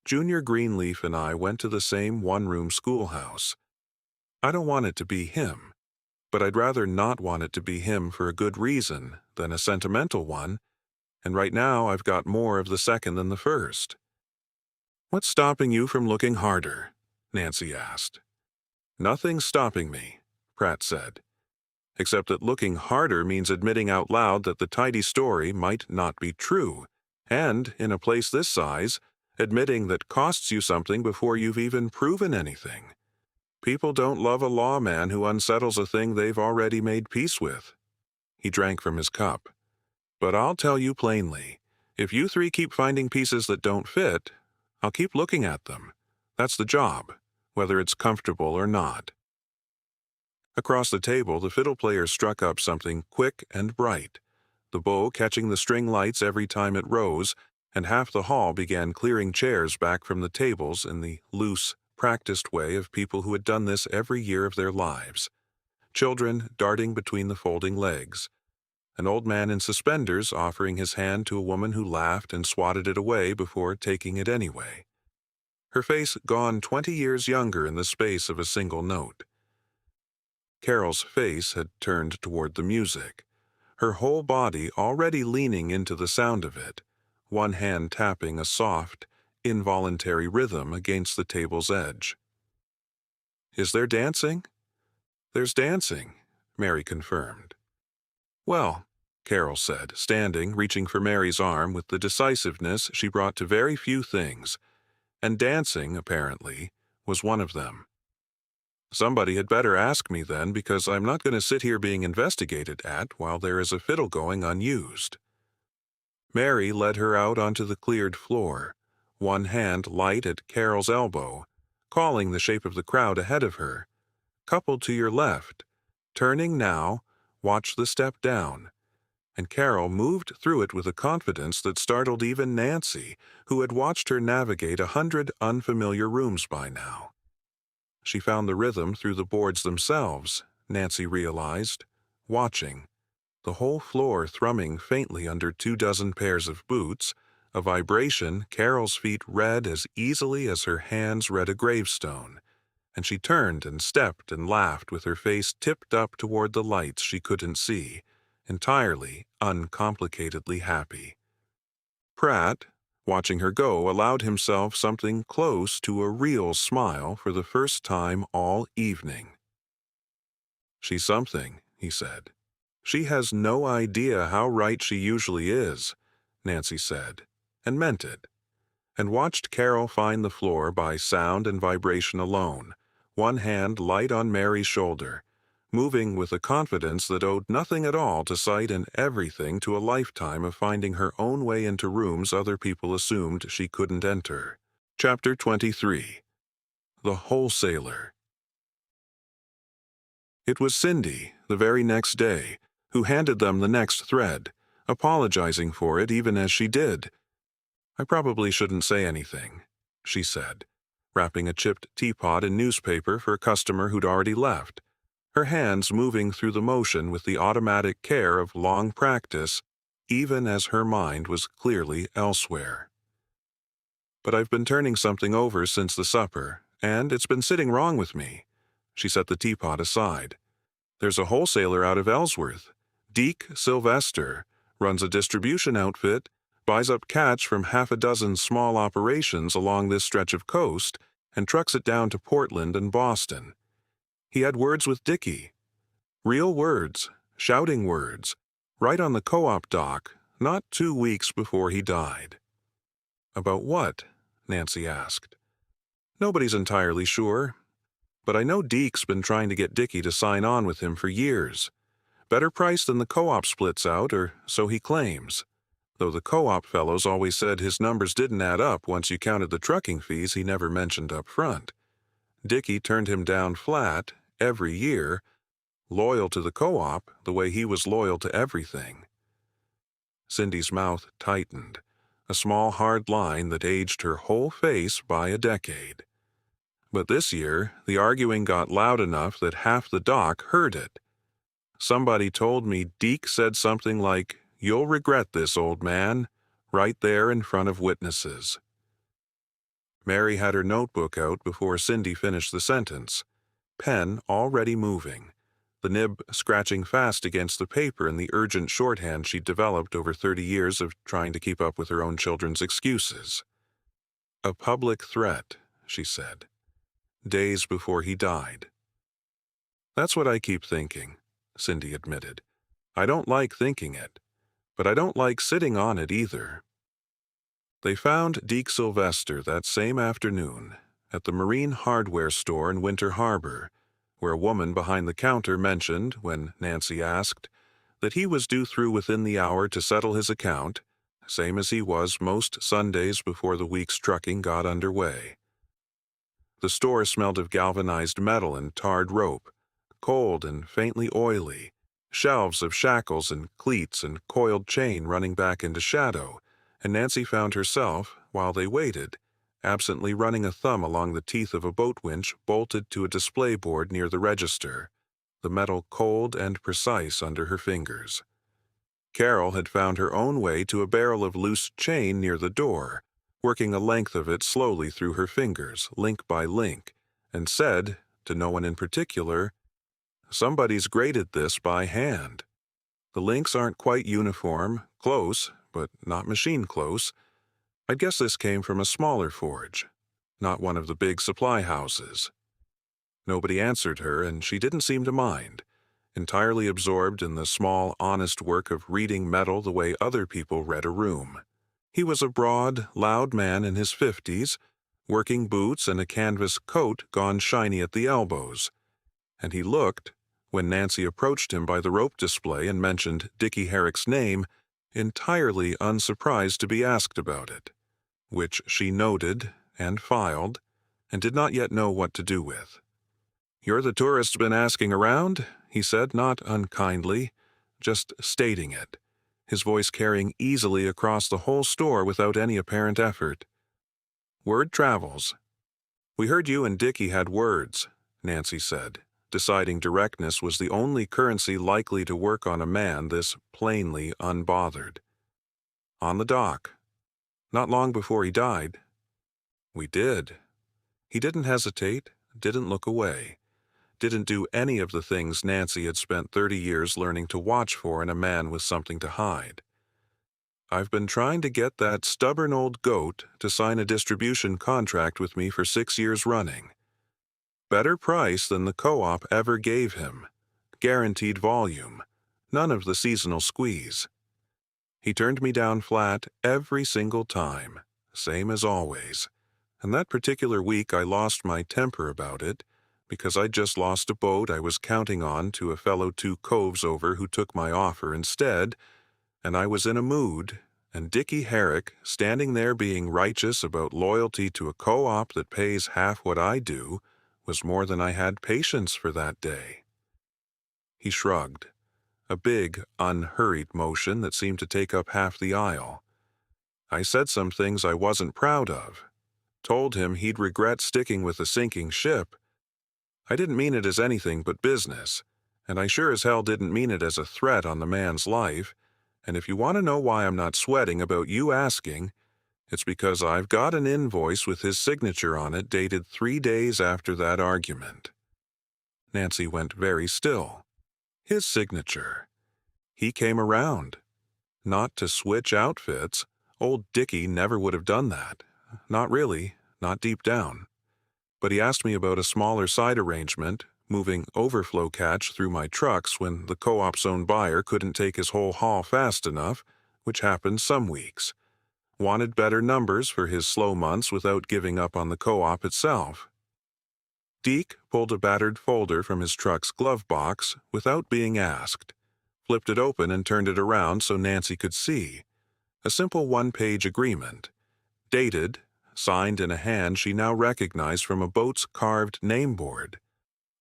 "Junior Greenleaf and I went to the same one-room schoolhouse. I don't want it to be him, but I'd rather not want it to be him for a good reason than a sentimental one, and right now I've got more of the second than the first." "What's stopping you from looking harder?" Nancy asked. "Nothing's stopping me," Pratt said, "except that looking harder means admitting out loud that the tidy story might not be true, and, in a place this size, admitting that costs you something before you've even proven anything. People don't love a lawman who unsettles a thing they've already made peace with." He drank from his cup. "But I'll tell you plainly, if you three keep finding pieces that don't fit, I'll keep looking at them. That's the job, whether it's comfortable or not." Across the table, the fiddle player struck up something quick and bright, the bow catching the string lights every time it rose, and half the hall began clearing chairs back from the tables in the loose, practiced way of people who had done this every year of their lives. Children darting between the folding legs. An old man in suspenders offering his hand to a woman who laughed and swatted it away before taking it anyway. Her face gone 20 years younger in the space of a single note. Carol's face had turned toward the music, her whole body already leaning into the sound of it, one hand tapping a soft, involuntary rhythm against the table's edge. "Is there dancing?" "There's dancing," Mary confirmed. "Well," Carol said, standing, reaching for Mary's arm with the decisiveness she brought to very few things, and dancing, apparently, was one of them. "Somebody had better ask me then, because I'm not going to sit here being investigated at while there is a fiddle going unused." Mary led her out onto the cleared floor, one hand light at Carol's elbow, calling the shape of the crowd ahead of her. "Couple to your left. Turning now, watch the step down." And Carol moved through it with a confidence that startled even Nancy, who had watched her navigate 100 unfamiliar rooms by now. She found the rhythm through the boards themselves, Nancy realized, watching, the whole floor thrumming faintly under 24 pairs of boots, a vibration Carol's feet read as easily as her hands read a gravestone, and she turned and stepped and laughed with her face tipped up toward the lights she couldn't see, entirely, uncomplicatedly happy. Pratt, watching her go, allowed himself something close to a real smile for the first time all evening. "She's something," he said. "She has no idea how right she usually is," Nancy said, and meant it, and watched Carol find the floor by sound and vibration alone, one hand light on Mary's shoulder, moving with a confidence that owed nothing at all to sight and everything to a lifetime of finding her own way into rooms other people assumed she couldn't enter. Chapter 23. The Wholesaler. It was Cindy, the very next day, who handed them the next thread, apologizing for it even as she did. "I probably shouldn't say anything," she said, wrapping a chipped teapot in newspaper for a customer who'd already left, her hands moving through the motion with the automatic care of long practice, even as her mind was clearly elsewhere. But I've been turning something over since the supper, and it's been sitting wrong with me." She set the teapot aside. "There's a wholesaler out of Ellsworth. Deke Sylvester runs a distribution outfit, buys up catch from half a dozen small operations along this stretch of coast, and trucks it down to Portland and Boston. He had words with Dickie. Real words, shouting words, right on the co-op dock, not 2 weeks before he died." "About what?" Nancy asked. "Nobody's entirely sure. But I know Deke's been trying to get Dickie to sign on with him for years. Better price than the co-op splits out, or so he claims. Though the co-op fellows always said his numbers didn't add up once you counted the trucking fees he never mentioned up front. Dickie turned him down flat, every year, loyal to the co-op the way he was loyal to everything." Cindy's mouth tightened, a small hard line that aged her whole face by a decade. But this year, the arguing got loud enough that half the dock heard it. Somebody told me Deke said something like, "You'll regret this, old man," right there in front of witnesses. Mary had her notebook out before Cindy finished the sentence, pen already moving, the nib scratching fast against the paper in the urgent shorthand she'd developed over 30 years of trying to keep up with her own children's excuses. "A public threat," she said. "Days before he died." "That's what I keep thinking," Cindy admitted. "I don't like thinking it, but I don't like sitting on it either." They found Deke Sylvester that same afternoon at the marine hardware store in Winter Harbor, where a woman behind the counter mentioned, when Nancy asked, that he was due through within the hour to settle his account, same as he was most Sundays before the week's trucking got underway. The store smelled of galvanized metal and tarred rope, cold and faintly oily, shelves of shackles and cleats and coiled chain running back into shadow, and Nancy found herself, while they waited, absently running a thumb along the teeth of a boat winch bolted to a display board near the register, the metal cold and precise under her fingers. Carol had found her own way to a barrel of loose chain near the door, working a length of it slowly through her fingers, link by link, and said, to no one in particular, "Somebody's grated this by hand. The links aren't quite uniform, close, but not machine close. I'd guess this came from a smaller forge, not one of the big supply houses." Nobody answered her, and she didn't seem to mind, entirely absorbed in the small, honest work of reading metal the way other people read a room. He was a broad, loud man in his 50s, working boots and a canvas coat gone shiny at the elbows, and he looked, when Nancy approached him by the rope display and mentioned Dickie Herrick's name, entirely unsurprised to be asked about it, which she noted and filed, and did not yet know what to do with. "You're the tourist been asking around?" he said, not unkindly, just stating it, his voice carrying easily across the whole store without any apparent effort. "Word travels." "We heard you and Dickie had words," Nancy said, deciding directness was the only currency likely to work on a man this plainly unbothered. "On the dock. Not long before he died." "We did." He didn't hesitate, didn't look away, didn't do any of the things Nancy had spent 30 years learning to watch for in a man with something to hide. "I've been trying to get that stubborn old goat to sign a distribution contract with me for 6 years running. Better price than the co-op ever gave him. Guaranteed volume. None of the seasonal squeeze. He turned me down flat every single time, same as always. And that particular week I lost my temper about it, because I'd just lost a boat I was counting on to a fellow 2 coves over who took my offer instead, and I was in a mood, and Dickie Herrick, standing there being righteous about loyalty to a co-op that pays half what I do, was more than I had patience for that day." He shrugged, a big, unhurried motion that seemed to take up half the aisle. "I said some things I wasn't proud of. Told him he'd regret sticking with a sinking ship. I didn't mean it as anything but business, and I sure as hell didn't mean it as a threat on the man's life, and if you want to know why I'm not sweating about you asking, It's because I've got an invoice with his signature on it dated 3 days after that argument." Nancy went very still. His signature. He came around. Not to switch outfits. Old Dickie never would have done that. Not really, not deep down. But he asked me about a smaller side arrangement, moving overflow catch through my trucks when the co-op's own buyer couldn't take his whole haul fast enough, which happened some weeks. Wanted better numbers for his slow months without giving up on the co-op itself. Deke pulled a battered folder from his truck's glove box without being asked, flipped it open and turned it around so Nancy could see. A simple one-page agreement. Dated, signed in a hand she now recognized from a boat's carved name board.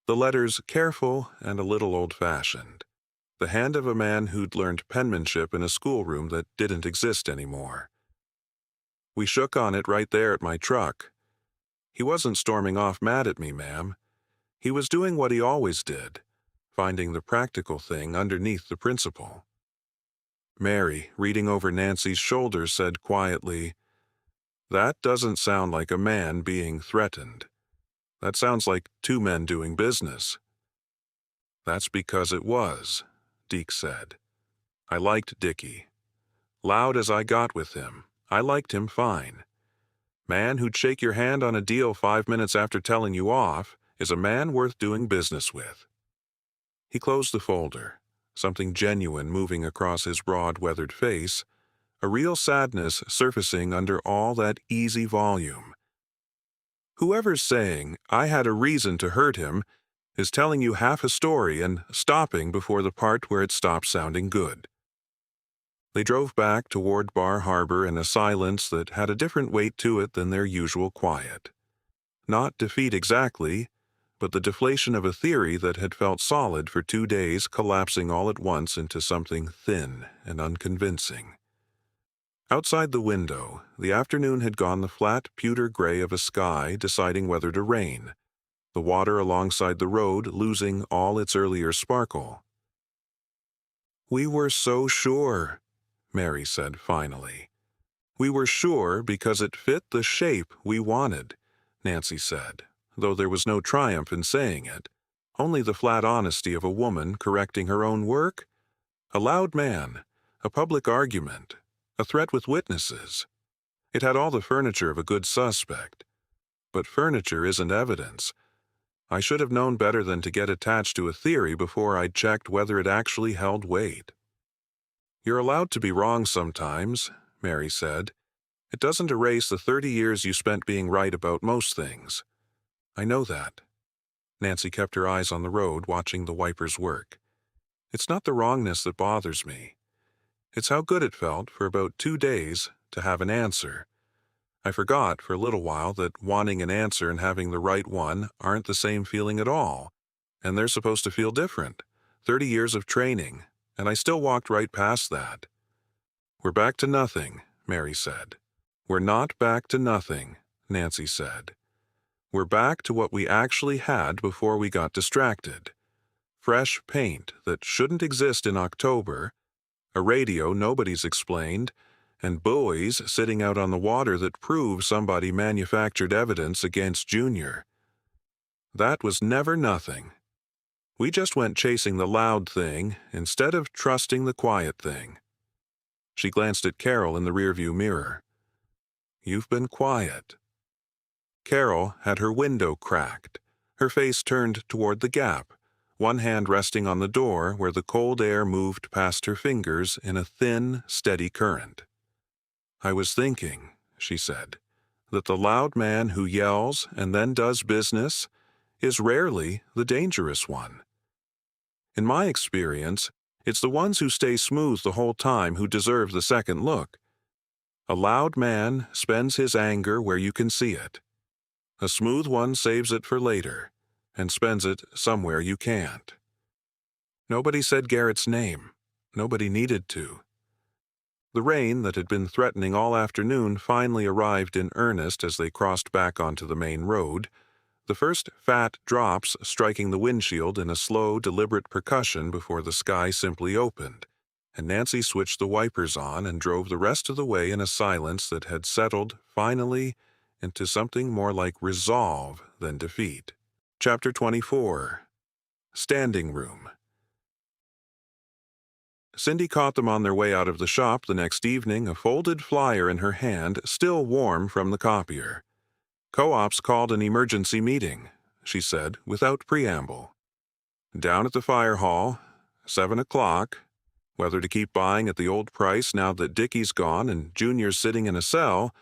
The letters careful and a little old-fashioned. The hand of a man who'd learned penmanship in a schoolroom that didn't exist anymore. We shook on it right there at my truck. He wasn't storming off mad at me, ma'am. He was doing what he always did, finding the practical thing underneath the principle. Mary, reading over Nancy's shoulder, said quietly, "That doesn't sound like a man being threatened. That sounds like two men doing business." "That's because it was," Deke said. "I liked Dickie. Loud as I got with him, I liked him fine. Man who'd shake your hand on a deal 5 minutes after telling you off is a man worth doing business with." He closed the folder, something genuine moving across his broad, weathered face, a real sadness surfacing under all that easy volume. Whoever's saying, "I had a reason to hurt him," is telling you half a story and stopping before the part where it stops sounding good. They drove back toward Bar Harbor in a silence that had a different weight to it than their usual quiet. Not defeat exactly, but the deflation of a theory that had felt solid for 2 days collapsing all at once into something thin and unconvincing. Outside the window, the afternoon had gone the flat pewter gray of a sky deciding whether to rain, the water alongside the road losing all its earlier sparkle. "We were so sure," Mary said finally. "We were sure because it fit the shape we wanted," Nancy said, though there was no triumph in saying it, only the flat honesty of a woman correcting her own work. A loud man, a public argument, a threat with witnesses. It had all the furniture of a good suspect. But furniture isn't evidence. I should have known better than to get attached to a theory before I'd checked whether it actually held weight. "You're allowed to be wrong sometimes," Mary said. "It doesn't erase the 30 years you spent being right about most things." "I know that." Nancy kept her eyes on the road, watching the wipers work. "It's not the wrongness that bothers me. It's how good it felt for about 2 days to have an answer. I forgot for a little while that wanting an answer and having the right one aren't the same feeling at all, and they're supposed to feel different. 30 years of training, and I still walked right past that." "We're back to nothing," Mary said. "We're not back to nothing," Nancy said. "We're back to what we actually had before we got distracted. Fresh paint that shouldn't exist in October, a radio nobody's explained, and buoys sitting out on the water that prove somebody manufactured evidence against Junior. That was never nothing. We just went chasing the loud thing instead of trusting the quiet thing." She glanced at Carol in the rearview mirror. "You've been quiet." Carol had her window cracked, her face turned toward the gap, one hand resting on the door where the cold air moved past her fingers in a thin, steady current. "I was thinking," she said, "that the loud man who yells and then does business is rarely the dangerous one. In my experience, it's the ones who stay smooth the whole time who deserve the second look. A loud man spends his anger where you can see it. A smooth one saves it for later, and spends it somewhere you can't." Nobody said Garrett's name. Nobody needed to. The rain that had been threatening all afternoon finally arrived in earnest as they crossed back onto the main road, the first fat drops striking the windshield in a slow, deliberate percussion before the sky simply opened, and Nancy switched the wipers on and drove the rest of the way in a silence that had settled, finally, into something more like resolve than defeat. Chapter 24. Standing Room. Cindy caught them on their way out of the shop the next evening, a folded flyer in her hand, still warm from the copier. Co-ops called an emergency meeting, she said, without preamble. Down at the fire hall, 7 o'clock, whether to keep buying at the old price now that Dickie's gone and Junior's sitting in a cell,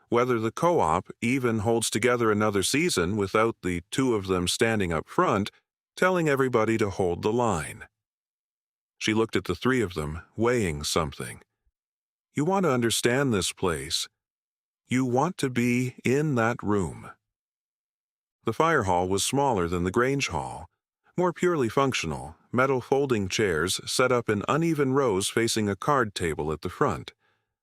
whether the co-op even holds together another season without the two of them standing up front, telling everybody to hold the line. She looked at the three of them, weighing something. You want to understand this place. You want to be in that room. The fire hall was smaller than the Grange hall, more purely functional, metal folding chairs set up in uneven rows facing a card table at the front,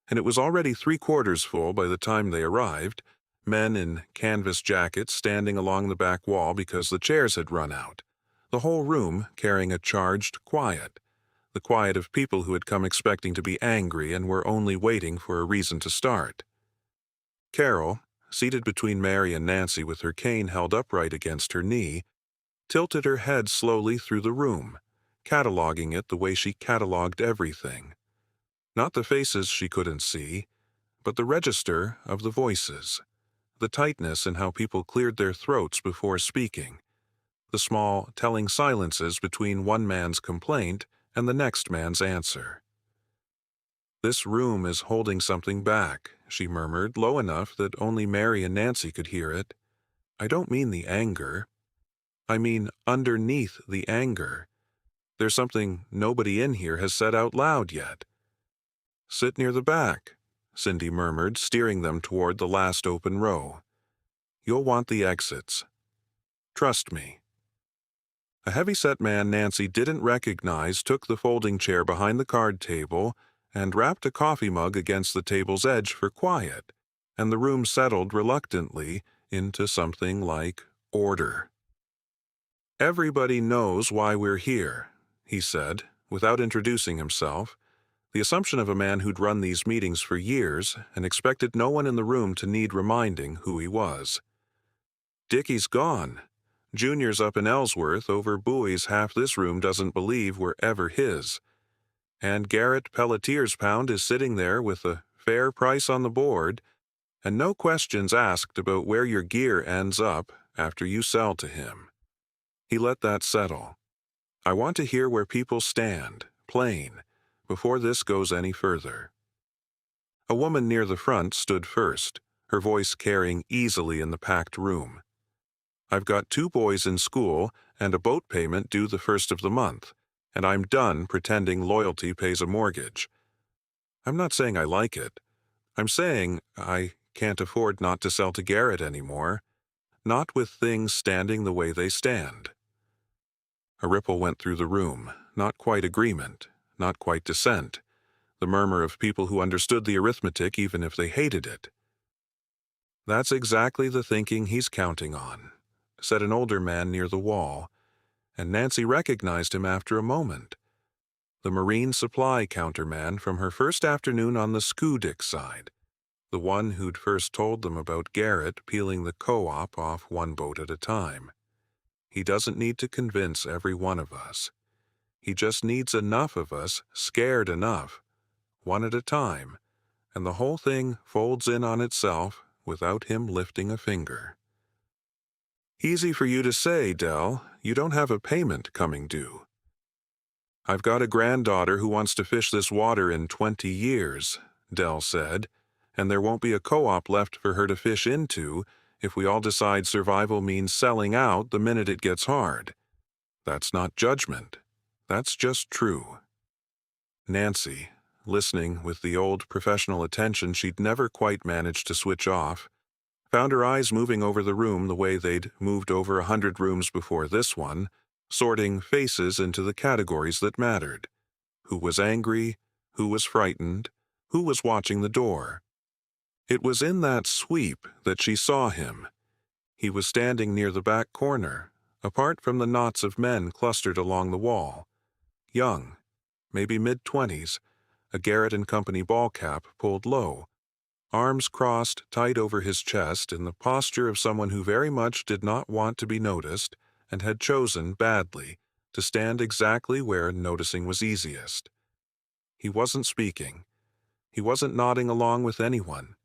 and it was already 3/4 full by the time they arrived, men in canvas jackets standing along the back wall because the chairs had run out, the whole room carrying a charged quiet, the quiet of people who had come expecting to be angry and were only waiting for a reason to start. Carol, seated between Mary and Nancy with her cane held upright against her knee, tilted her head slowly through the room, cataloging it the way she cataloged everything. Not the faces she couldn't see, but the register of the voices, the tightness in how people cleared their throats before speaking, the small, telling silences between one man's complaint and the next man's answer. This room is holding something back, she murmured, low enough that only Mary and Nancy could hear it. I don't mean the anger. I mean underneath the anger. There's something nobody in here has said out loud yet. Sit near the back, Cindy murmured, steering them toward the last open row. You'll want the exits. Trust me. A heavy-set man Nancy didn't recognize took the folding chair behind the card table and rapped a coffee mug against the table's edge for quiet, and the room settled reluctantly into something like order. Everybody knows why we're here, he said, without introducing himself, the assumption of a man who'd run these meetings for years and expected no one in the room to need reminding who he was. Dickie's gone. Junior's up in Ellsworth over buoys half this room doesn't believe were ever his. And Garrett Pelletier's pound is sitting there with a fair price on the board, and no questions asked about where your gear ends up after you sell to him. He let that settle. I want to hear where people stand, plain, before this goes any further. A woman near the front stood first, her voice carrying easily in the packed room. I've got 2 boys in school and a boat payment due the 1st of the month, and I'm done pretending loyalty pays a mortgage. I'm not saying I like it. I'm saying I can't afford not to sell to Garrett anymore, not with things standing the way they stand. A ripple went through the room, not quite agreement, not quite dissent, the murmur of people who understood the arithmetic even if they hated it. That's exactly the thinking he's counting on, said an older man near the wall, and Nancy recognized him after a moment. The marine supply counterman from her first afternoon on the Schoodick side, the one who'd first told them about Garrett peeling the co-op off one boat at a time. He doesn't need to convince every one of us. He just needs enough of us, scared enough, one at a time, and the whole thing folds in on itself without him lifting a finger. Easy for you to say, Dell. You don't have a payment coming due. I've got a granddaughter who wants to fish this water in 20 years, Dell said, and there won't be a co-op left for her to fish into if we all decide survival means selling out the minute it gets hard. That's not judgment. That's just true. Nancy, listening with the old professional attention she'd never quite managed to switch off, found her eyes moving over the room the way they'd moved over 100 rooms before this one, sorting faces into the categories that mattered. Who was angry? Who was frightened? Who was watching the door? It was in that sweep that she saw him. He was standing near the back corner, apart from the knots of men clustered along the wall. Young, maybe mid-20s, a Garrett and Company ball cap pulled low, arms crossed tight over his chest in the posture of someone who very much did not want to be noticed and had chosen, badly, to stand exactly where noticing was easiest. He wasn't speaking. He wasn't nodding along with anyone.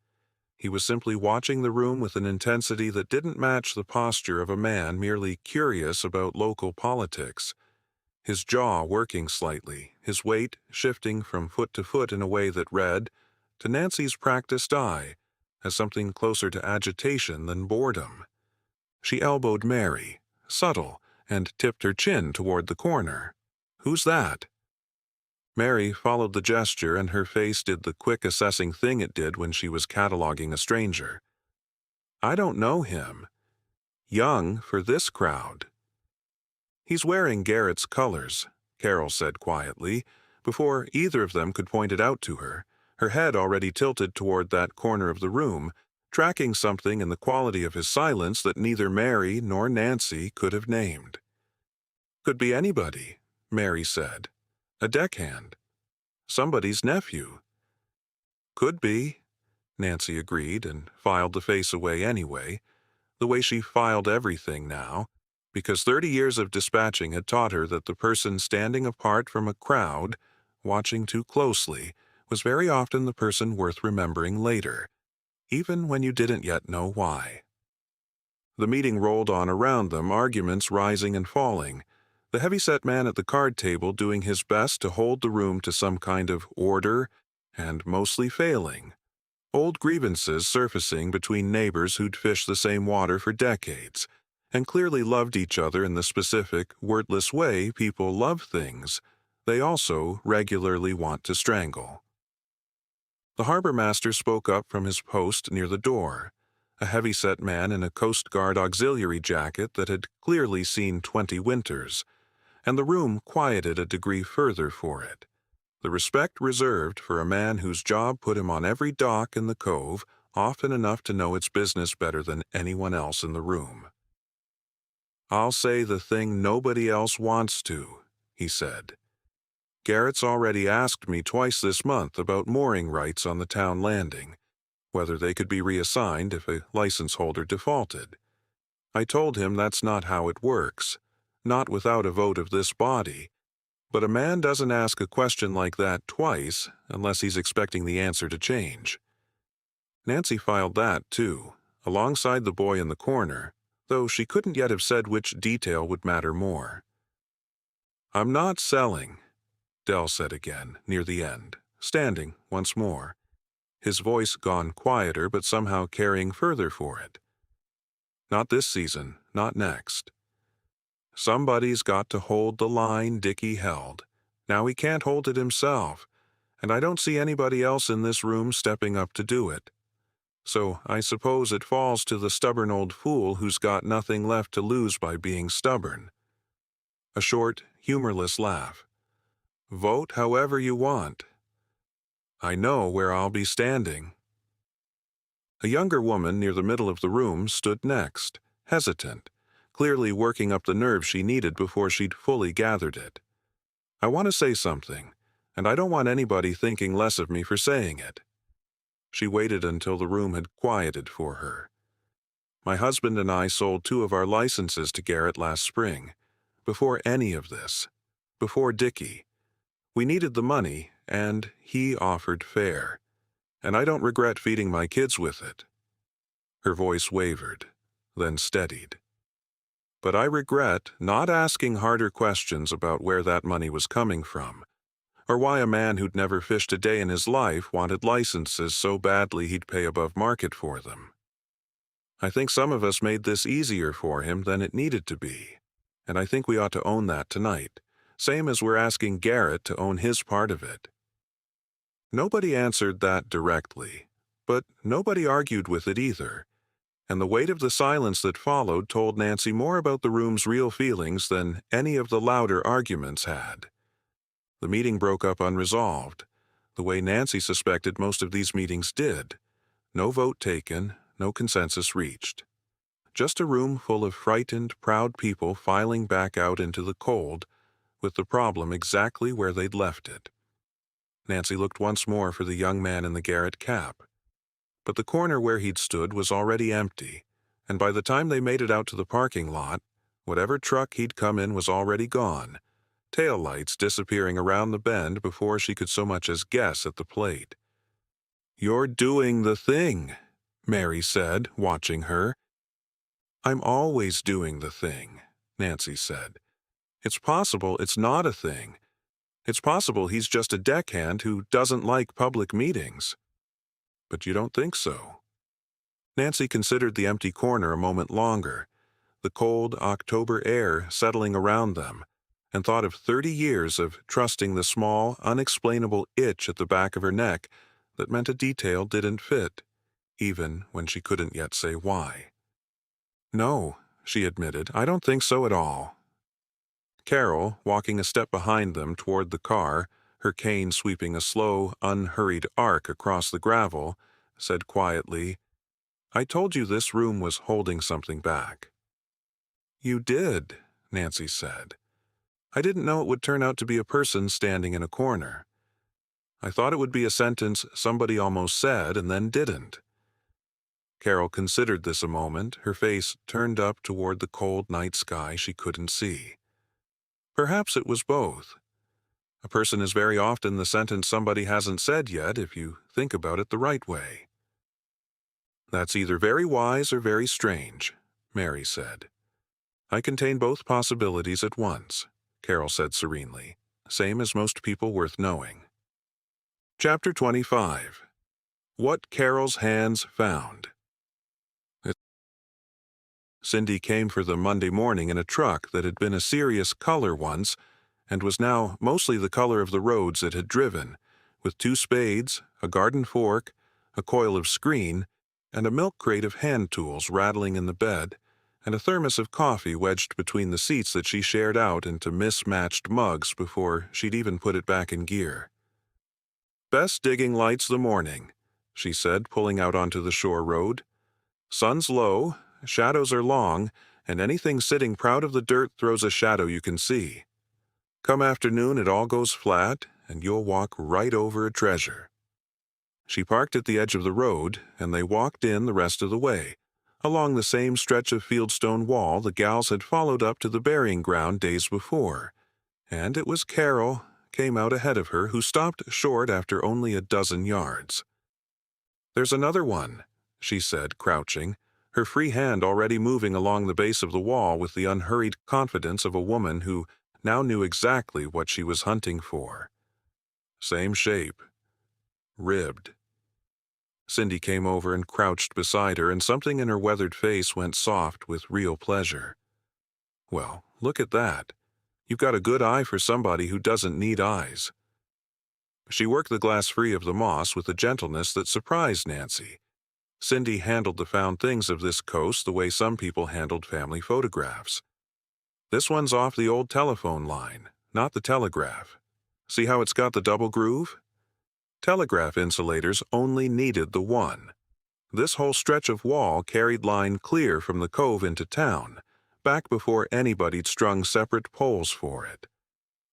He was simply watching the room with an intensity that didn't match the posture of a man merely curious about local politics. His jaw working slightly, his weight shifting from foot to foot in a way that read, to Nancy's practiced eye, as something closer to agitation than boredom. She elbowed Mary, subtle, and tipped her chin toward the corner. "Who's that?" Mary followed the gesture, and her face did the quick assessing thing it did when she was cataloging a stranger. "I don't know him. Young for this crowd." "He's wearing Garrett's colors," Carol said quietly, before either of them could point it out to her, her head already tilted toward that corner of the room, tracking something in the quality of his silence that neither Mary nor Nancy could have named. "Could be anybody," Mary said. "A deckhand. Somebody's nephew." "Could be," Nancy agreed and filed the face away anyway, the way she filed everything now, because 30 years of dispatching had taught her that the person standing apart from a crowd, watching too closely, was very often the person worth remembering later, even when you didn't yet know why. The meeting rolled on around them, arguments rising and falling, the heavyset man at the card table doing his best to hold the room to some kind of order, and mostly failing. Old grievances surfacing between neighbors who'd fished the same water for decades, and clearly loved each other in the specific, wordless way people love things they also regularly want to strangle. The harbor master spoke up from his post near the door, a heavyset man in a Coast Guard auxiliary jacket that had clearly seen 20 winters, and the room quieted a degree further for it, the respect reserved for a man whose job put him on every dock in the cove often enough to know its business better than anyone else in the room. "I'll say the thing nobody else wants to," he said. "Garrett's already asked me twice this month about mooring rights on the town landing, whether they could be reassigned if a license holder defaulted. I told him that's not how it works, not without a vote of this body, but a man doesn't ask a question like that twice unless he's expecting the answer to change." Nancy filed that, too, alongside the boy in the corner, though she couldn't yet have said which detail would matter more. "I'm not selling," Dell said again, near the end, standing once more, his voice gone quieter but somehow carrying further for it. "Not this season, not next. Somebody's got to hold the line Dickie held. Now he can't hold it himself, and I don't see anybody else in this room stepping up to do it. So I suppose it falls to the stubborn old fool who's got nothing left to lose by being stubborn." A short, humorless laugh. "Vote however you want. I know where I'll be standing." A younger woman near the middle of the room stood next, hesitant, clearly working up the nerve she needed before she'd fully gathered it. "I want to say something, and I don't want anybody thinking less of me for saying it." She waited until the room had quieted for her. "My husband and I sold 2 of our licenses to Garrett last spring, before any of this, before Dickie. We needed the money, and he offered fair, and I don't regret feeding my kids with it." Her voice wavered, then steadied. "But I regret not asking harder questions about where that money was coming from, or why a man who'd never fished a day in his life wanted licenses so badly he'd pay above market for them. I think some of us made this easier for him than it needed to be, and I think we ought to own that tonight, same as we're asking Garrett to own his part of it." Nobody answered that directly, but nobody argued with it either, and the weight of the silence that followed told Nancy more about the room's real feelings than any of the louder arguments had. The meeting broke up unresolved, the way Nancy suspected most of these meetings did. No vote taken, no consensus reached. Just a room full of frightened, proud people filing back out into the cold, with the problem exactly where they'd left it. Nancy looked once more for the young man in the garret cap. But the corner where he'd stood was already empty, and by the time they made it out to the parking lot, whatever truck he'd come in was already gone, tail lights disappearing around the bend before she could so much as guess at the plate. "You're doing the thing," Mary said, watching her. "I'm always doing the thing," Nancy said. "It's possible it's not a thing. It's possible he's just a deckhand who doesn't like public meetings." "But you don't think so?" Nancy considered the empty corner a moment longer, the cold October air settling around them, and thought of 30 years of trusting the small, unexplainable itch at the back of her neck that meant a detail didn't fit, even when she couldn't yet say why. "No," she admitted, "I don't think so at all." Carol, walking a step behind them toward the car, her cane sweeping a slow, unhurried arc across the gravel, said quietly, "I told you this room was holding something back." "You did," Nancy said. "I didn't know it would turn out to be a person standing in a corner. I thought it would be a sentence somebody almost said and then didn't." Carol considered this a moment, her face turned up toward the cold night sky she couldn't see. Perhaps it was both. A person is very often the sentence somebody hasn't said yet if you think about it the right way. "That's either very wise or very strange," Mary said. "I contain both possibilities at once," Carol said serenely, "same as most people worth knowing." Chapter 25. What Carol's Hands Found. Cindy came for them Monday morning in a truck that had been a serious color once and was now mostly the color of the roads it had driven, with 2 spades, a garden fork, a coil of screen, and a milk crate of hand tools rattling in the bed, and a thermos of coffee wedged between the seats that she shared out into mismatched mugs before she'd even put it back in gear. "Best digging lights the morning," she said, pulling out onto the shore road. "Sun's low, shadows are long, and anything sitting proud of the dirt throws a shadow you can see. Come afternoon it all goes flat, and you'll walk right over a treasure." She parked at the edge of the road, and they walked in the rest of the way, along the same stretch of fieldstone wall the gals had followed up to the burying ground days before, and it was Carol came out ahead of her who stopped short after only a dozen yards. "There's another one," she said, crouching, her free hand already moving along the base of the wall with the unhurried confidence of a woman who now knew exactly what she was hunting for. Same shape. Ribbed. Cindy came over and crouched beside her, and something in her weathered face went soft with real pleasure. "Well, look at that. You've got a good eye for somebody who doesn't need eyes." She worked the glass free of the moss with a gentleness that surprised Nancy. Cindy handled the found things of this coast the way some people handled family photographs. "This one's off the old telephone line, not the telegraph. See how it's got the double groove? Telegraph insulators only needed the one. This whole stretch of wall carried line clear from the cove into town, back before anybody'd strung separate poles for it.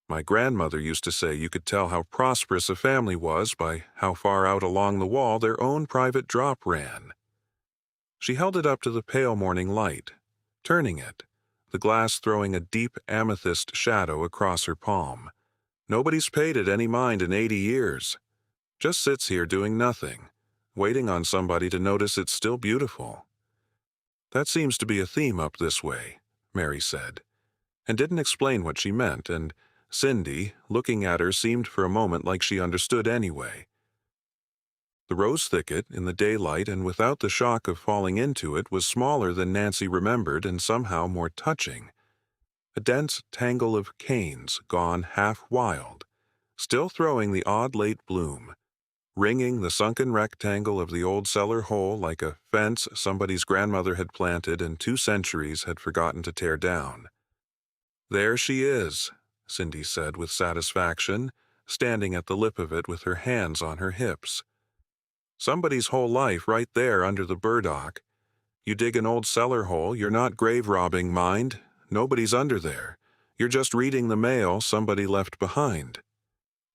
My grandmother used to say you could tell how prosperous a family was by how far out along the wall their own private drop ran." She held it up to the pale morning light, turning it, the glass throwing a deep amethyst shadow across her palm. "Nobody's paid it any mind in 80 years. Just sits here doing nothing, waiting on somebody to notice it's still beautiful." "That seems to be a theme up this way," Mary said, and didn't explain what she meant, and Cindy, looking at her, seemed for a moment like she understood anyway. The rose thicket, in the daylight and without the shock of falling into it, was smaller than Nancy remembered and somehow more touching. A dense tangle of canes gone half wild, still throwing the odd late bloom, ringing the sunken rectangle of the old cellar hole like a fence somebody's grandmother had planted and 2 centuries had forgotten to tear down. "There she is," Cindy said with satisfaction, standing at the lip of it with her hands on her hips. "Somebody's whole life right there under the burdock. You dig an old cellar hole, you're not grave robbing, mind. Nobody's under there. You're just reading the mail somebody left behind."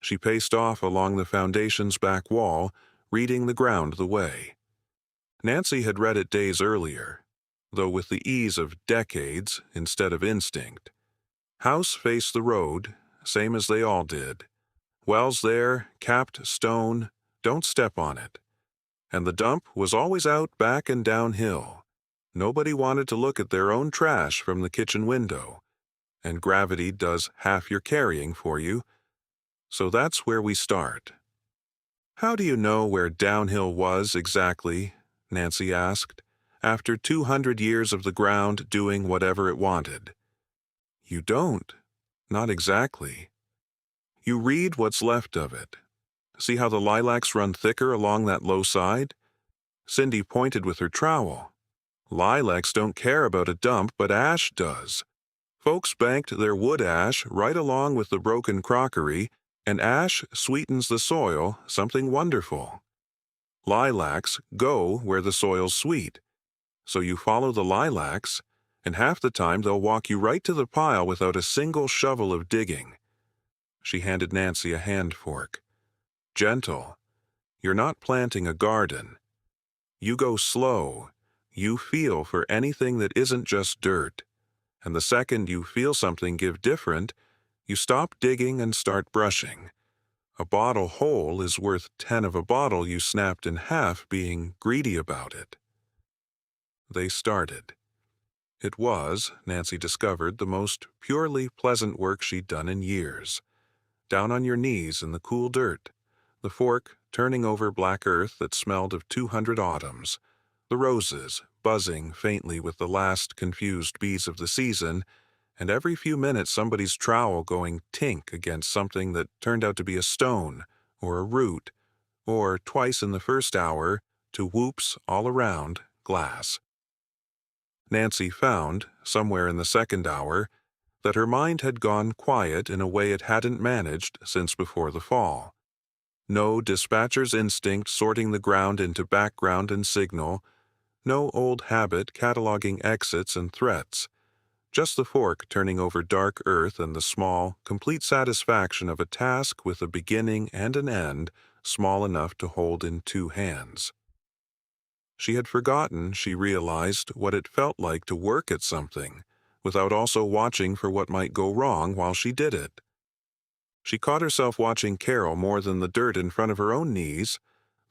She paced off along the foundation's back wall, reading the ground the way. Nancy had read it days earlier, though with the ease of decades instead of instinct. House faced the road, same as they all did. Wells there, capped stone, don't step on it. And the dump was always out back and downhill. Nobody wanted to look at their own trash from the kitchen window. And gravity does half your carrying for you. So that's where we start. "How do you know where downhill was exactly?" Nancy asked, after 200 years of the ground doing whatever it wanted. "You don't. Not exactly. You read what's left of it. See how the lilacs run thicker along that low side?" Cindy pointed with her trowel. "Lilacs don't care about a dump, but ash does. Folks banked their wood ash right along with the broken crockery, and ash sweetens the soil, something wonderful. Lilacs go where the soil's sweet. So you follow the lilacs, and half the time they'll walk you right to the pile without a single shovel of digging." She handed Nancy a hand fork. "Gentle. You're not planting a garden. You go slow. You feel for anything that isn't just dirt. And the second you feel something give different, you stop digging and start brushing. A bottle whole is worth 10 of a bottle you snapped in half being greedy about it." They started. It was, Nancy discovered, the most purely pleasant work she'd done in years. Down on your knees in the cool dirt, the fork turning over black earth that smelled of 200 autumns, the roses buzzing faintly with the last confused bees of the season, and every few minutes somebody's trowel going tink against something that turned out to be a stone or a root, or twice in the first hour, to whoops all around, glass. Nancy found, somewhere in the second hour, that her mind had gone quiet in a way it hadn't managed since before the fall. No dispatcher's instinct sorting the ground into background and signal, no old habit cataloging exits and threats, just the fork turning over dark earth and the small, complete satisfaction of a task with a beginning and an end small enough to hold in 2 hands. She had forgotten, she realized, what it felt like to work at something, without also watching for what might go wrong while she did it. She caught herself watching Carol more than the dirt in front of her own knees,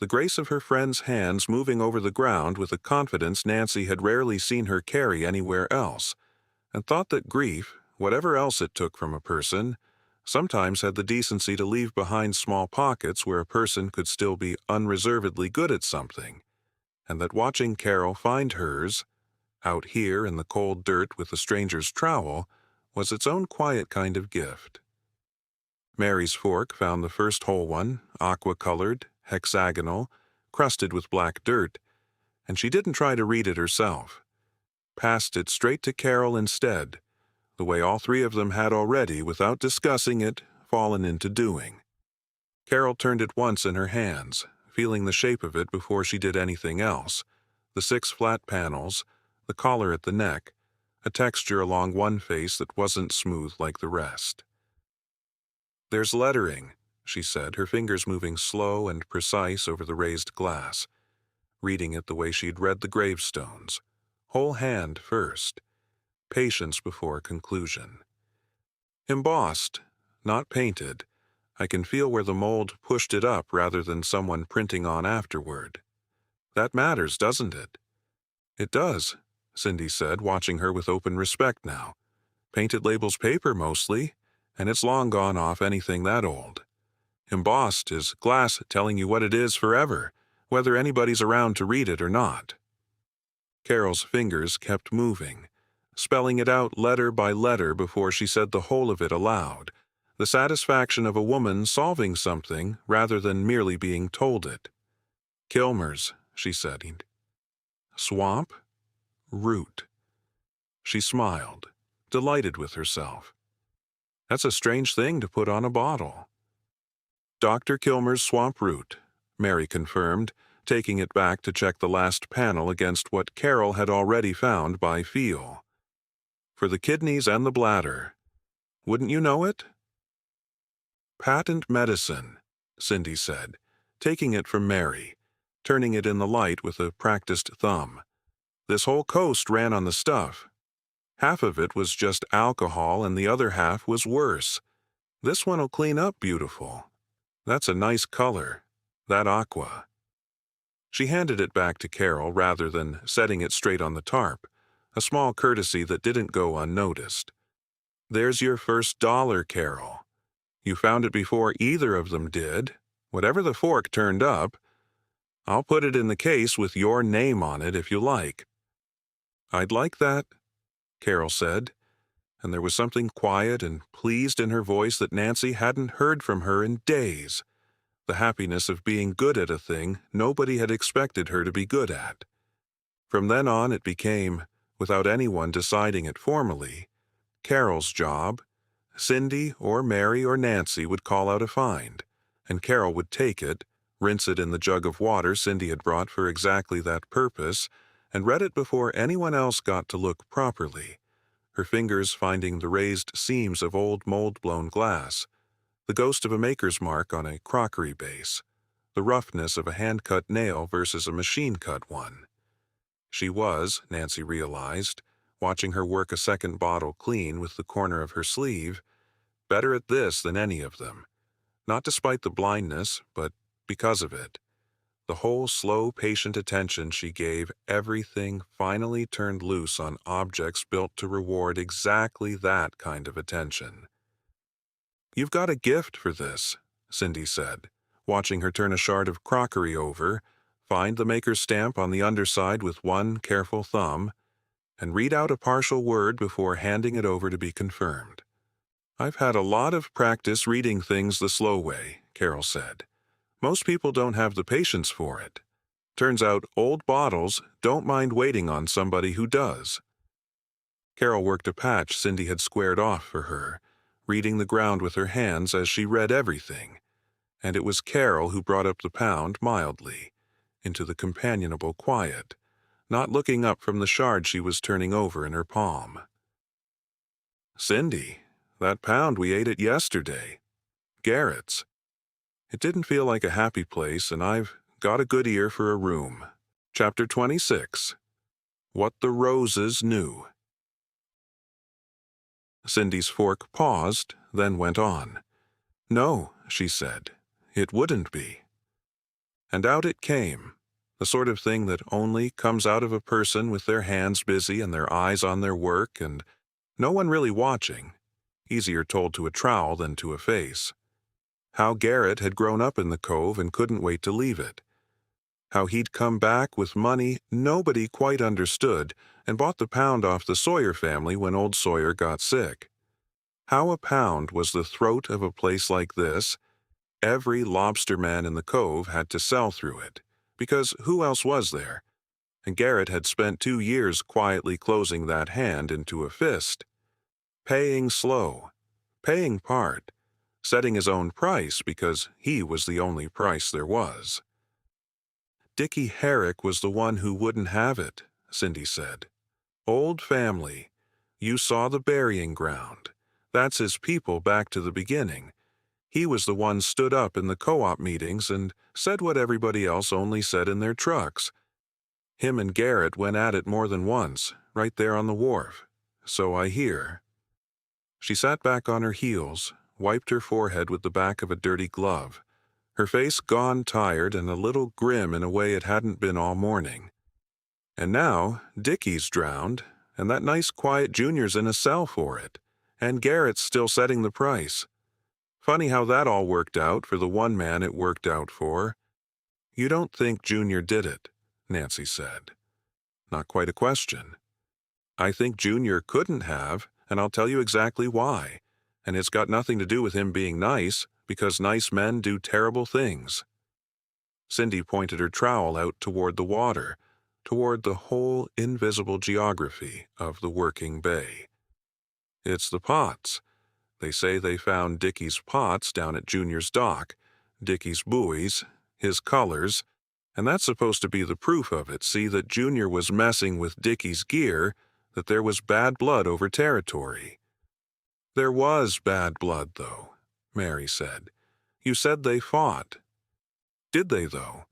the grace of her friend's hands moving over the ground with a confidence Nancy had rarely seen her carry anywhere else, and thought that grief, whatever else it took from a person, sometimes had the decency to leave behind small pockets where a person could still be unreservedly good at something, and that watching Carol find hers, out here in the cold dirt with a stranger's trowel, was its own quiet kind of gift. Mary's fork found the first whole one, aqua-colored, hexagonal, crusted with black dirt, and she didn't try to read it herself. Passed it straight to Carol instead, the way all 3 of them had already, without discussing it, fallen into doing. Carol turned it once in her hands, feeling the shape of it before she did anything else, the 6 flat panels, the collar at the neck, a texture along one face that wasn't smooth like the rest. "There's lettering," she said, her fingers moving slow and precise over the raised glass, reading it the way she'd read the gravestones, whole hand first, patience before conclusion. "Embossed, not painted. I can feel where the mold pushed it up rather than someone printing on afterward. That matters, doesn't it?" "It does," Cindy said, watching her with open respect now. "Painted labels paper mostly, and it's long gone off anything that old. Embossed is glass telling you what it is forever, whether anybody's around to read it or not." Carol's fingers kept moving, spelling it out letter by letter before she said the whole of it aloud, the satisfaction of a woman solving something rather than merely being told it. "Kilmer's," she said. "Swamp? Root." She smiled, delighted with herself. "That's a strange thing to put on a bottle." "Dr. Kilmer's swamp root," Mary confirmed, taking it back to check the last panel against what Carol had already found by feel. "For the kidneys and the bladder. Wouldn't you know it? Patent medicine, Cindy said, taking it from Mary, turning it in the light with a practiced thumb. This whole coast ran on the stuff. Half of it was just alcohol and the other half was worse. This one'll clean up beautiful. That's a nice color. That aqua. She handed it back to Carol rather than setting it straight on the tarp, a small courtesy that didn't go unnoticed. There's your first $1, Carol. You found it before either of them did. Whatever the fork turned up, I'll put it in the case with your name on it if you like. I'd like that, Carol said, and there was something quiet and pleased in her voice that Nancy hadn't heard from her in days. The happiness of being good at a thing nobody had expected her to be good at. From then on it became, without anyone deciding it formally, Carol's job. Cindy or Mary or Nancy would call out a find, and Carol would take it, rinse it in the jug of water Cindy had brought for exactly that purpose, and read it before anyone else got to look properly, her fingers finding the raised seams of old mold-blown glass, the ghost of a maker's mark on a crockery base, the roughness of a hand-cut nail versus a machine-cut one. She was, Nancy realized, watching her work a second bottle clean with the corner of her sleeve, better at this than any of them, not despite the blindness, but because of it. The whole slow, patient attention she gave everything finally turned loose on objects built to reward exactly that kind of attention. You've got a gift for this, Cindy said, watching her turn a shard of crockery over, find the maker's stamp on the underside with one careful thumb, and read out a partial word before handing it over to be confirmed. I've had a lot of practice reading things the slow way, Carol said. Most people don't have the patience for it. Turns out old bottles don't mind waiting on somebody who does. Carol worked a patch Cindy had squared off for her, reading the ground with her hands as she read everything, and it was Carol who brought up the pound mildly, into the companionable quiet, not looking up from the shard she was turning over in her palm. Cindy, that pound we ate it yesterday. Garrett's. It didn't feel like a happy place, and I've got a good ear for a room. Chapter 26. What the Roses Knew. Cindy's fork paused, then went on. No, she said, it wouldn't be. And out it came, the sort of thing that only comes out of a person with their hands busy and their eyes on their work and no one really watching, easier told to a trowel than to a face. How Garrett had grown up in the cove and couldn't wait to leave it. How he'd come back with money nobody quite understood and bought the pound off the Sawyer family when old Sawyer got sick. How a pound was the throat of a place like this. Every lobster man in the cove had to sell through it, because who else was there? And Garrett had spent 2 years quietly closing that hand into a fist. Paying slow, paying part, setting his own price because he was the only price there was. Dickie Herrick was the one who wouldn't have it, Cindy said. Old family. You saw the burying ground. That's his people back to the beginning. He was the one stood up in the co-op meetings and said what everybody else only said in their trucks. Him and Garrett went at it more than once, right there on the wharf. So I hear. She sat back on her heels, wiped her forehead with the back of a dirty glove, her face gone tired and a little grim in a way it hadn't been all morning. And now Dickie's drowned, and that nice quiet Junior's in a cell for it, and Garrett's still setting the price. Funny how that all worked out for the one man it worked out for. You don't think Junior did it, Nancy said. Not quite a question. I think Junior couldn't have, and I'll tell you exactly why. And it's got nothing to do with him being nice, because nice men do terrible things. Cindy pointed her trowel out toward the water, toward the whole invisible geography of the working bay. It's the pots. They say they found Dickie's pots down at Junior's dock, Dickie's buoys, his colors, and that's supposed to be the proof of it. See that Junior was messing with Dickie's gear, that there was bad blood over territory. There was bad blood, though, Mary said. You said they fought. Did they, though?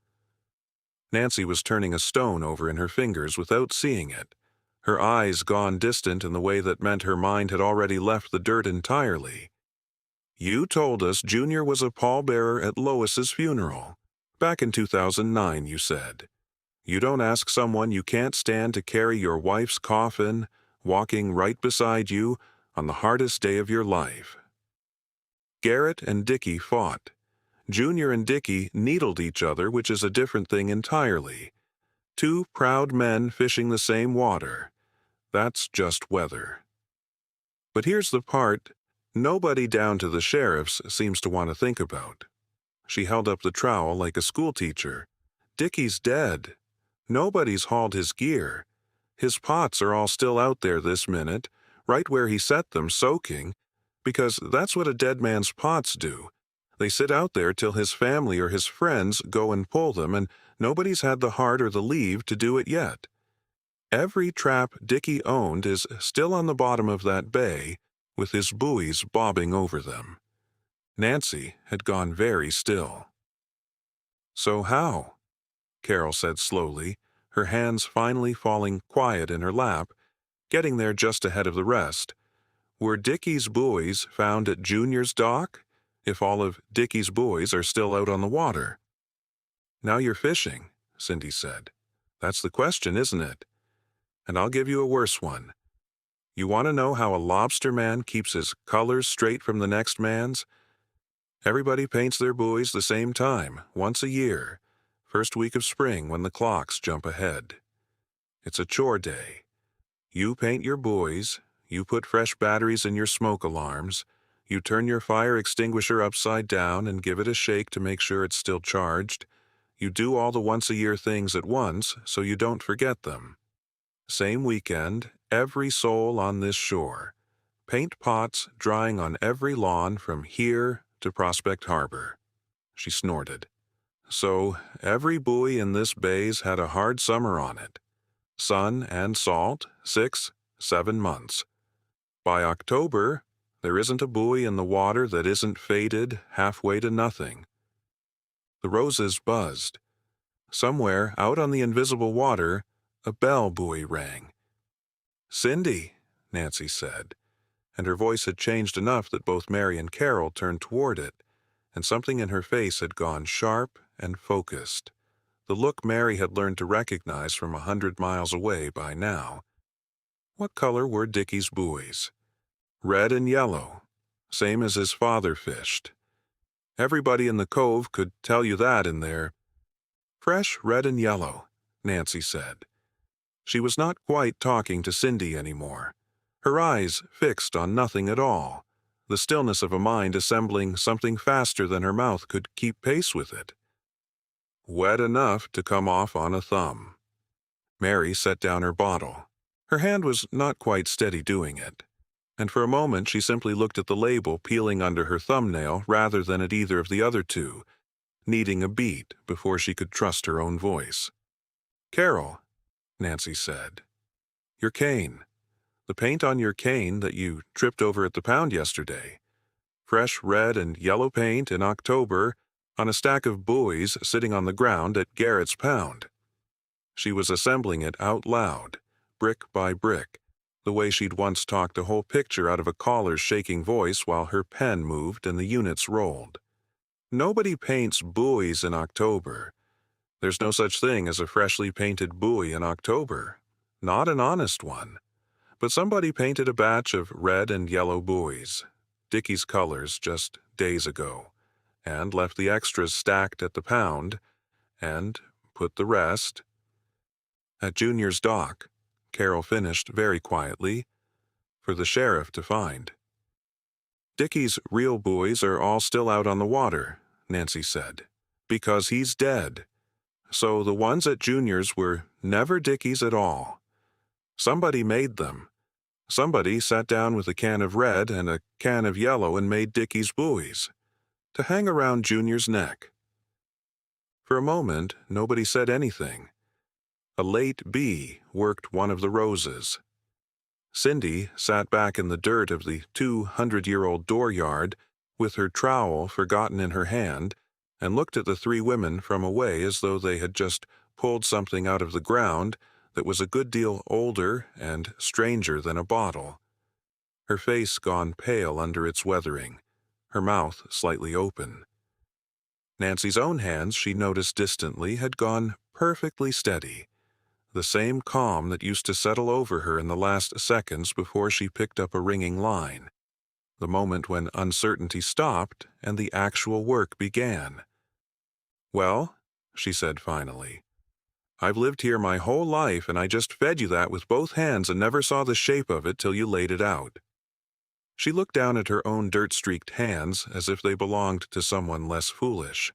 Nancy was turning a stone over in her fingers without seeing it, her eyes gone distant in the way that meant her mind had already left the dirt entirely. You told us Junior was a pallbearer at Lois's funeral. Back in 2009, you said. You don't ask someone you can't stand to carry your wife's coffin, walking right beside you on the hardest day of your life. Garrett and Dickie fought. Junior and Dickie needled each other, which is a different thing entirely. Two proud men fishing the same water. That's just weather. But here's the part nobody down to the sheriffs seems to want to think about. She held up the trowel like a schoolteacher. Dickie's dead. Nobody's hauled his gear. His pots are all still out there this minute, right where he set them soaking, because that's what a dead man's pots do. They sit out there till his family or his friends go and pull them, and nobody's had the heart or the leave to do it yet. Every trap Dickie owned is still on the bottom of that bay, with his buoys bobbing over them. Nancy had gone very still. So how? Carol said slowly, her hands finally falling quiet in her lap, getting there just ahead of the rest. Were Dickie's buoys found at Junior's dock, if all of Dickie's buoys are still out on the water? Now you're fishing, Cindy said. That's the question, isn't it? And I'll give you a worse one. You want to know how a lobster man keeps his colors straight from the next man's? Everybody paints their buoys the same time, once a year, first week of spring when the clocks jump ahead. It's a chore day. You paint your buoys, you put fresh batteries in your smoke alarms, you turn your fire extinguisher upside down and give it a shake to make sure it's still charged. You do all the once-a-year things at once so you don't forget them. Same weekend, every soul on this shore. Paint pots drying on every lawn from here to Prospect Harbor. She snorted. So every buoy in this bay's had a hard summer on it. Sun and salt, 6, 7 months. By October, there isn't a buoy in the water that isn't faded halfway to nothing. The roses buzzed. Somewhere out on the invisible water, a bell buoy rang. Cindy, Nancy said, and her voice had changed enough that both Mary and Carol turned toward it, and something in her face had gone sharp and focused, the look Mary had learned to recognize from 100 miles away by now. What color were Dickie's buoys? Red and yellow, same as his father fished. Everybody in the cove could tell you that in there. Fresh red and yellow, Nancy said. She was not quite talking to Cindy anymore, her eyes fixed on nothing at all, the stillness of a mind assembling something faster than her mouth could keep pace with it. Wet enough to come off on a thumb. Mary set down her bottle. Her hand was not quite steady doing it, and for a moment she simply looked at the label peeling under her thumbnail rather than at either of the other two, needing a beat before she could trust her own voice. Carol, Nancy said. Your cane. The paint on your cane that you tripped over at the pound yesterday. Fresh red and yellow paint in October on a stack of buoys sitting on the ground at Garrett's pound. She was assembling it out loud, brick by brick, the way she'd once talked a whole picture out of a caller's shaking voice while her pen moved and the units rolled. Nobody paints buoys in October. There's no such thing as a freshly painted buoy in October. Not an honest one. But somebody painted a batch of red and yellow buoys, Dickie's colors just days ago, and left the extras stacked at the pound, and put the rest at Junior's dock, Carol finished very quietly, for the sheriff to find. Dickie's real buoys are all still out on the water, Nancy said, because he's dead. So the ones at Junior's were never Dickie's at all. Somebody made them. Somebody sat down with a can of red and a can of yellow and made Dickie's buoys, to hang around Junior's neck. For a moment, nobody said anything. A late bee worked one of the roses. Cindy sat back in the dirt of the 200-year-old dooryard with her trowel forgotten in her hand and looked at the three women from away as though they had just pulled something out of the ground that was a good deal older and stranger than a bottle. Her face gone pale under its weathering, her mouth slightly open. Nancy's own hands, she noticed distantly, had gone perfectly steady, the same calm that used to settle over her in the last seconds before she picked up a ringing line, the moment when uncertainty stopped and the actual work began. "Well," she said finally, "I've lived here my whole life, and I just fed you that with both hands and never saw the shape of it till you laid it out." She looked down at her own dirt-streaked hands as if they belonged to someone less foolish.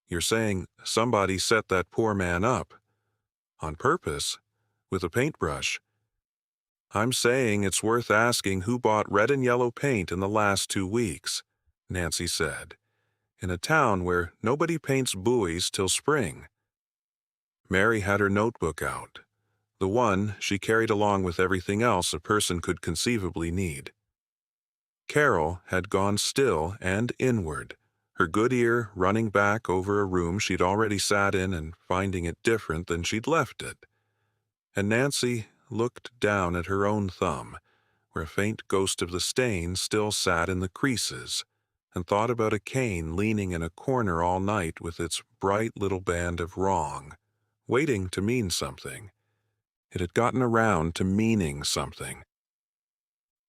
You're saying somebody set that poor man up. On purpose, with a paintbrush. I'm saying it's worth asking who bought red and yellow paint in the last 2 weeks, Nancy said, in a town where nobody paints buoys till spring. Mary had her notebook out, the one she carried along with everything else a person could conceivably need. Carol had gone still and inward, her good ear running back over a room she'd already sat in and finding it different than she'd left it. And Nancy looked down at her own thumb, where a faint ghost of the stain still sat in the creases, and thought about a cane leaning in a corner all night with its bright little band of wrong, waiting to mean something. It had gotten around to meaning something.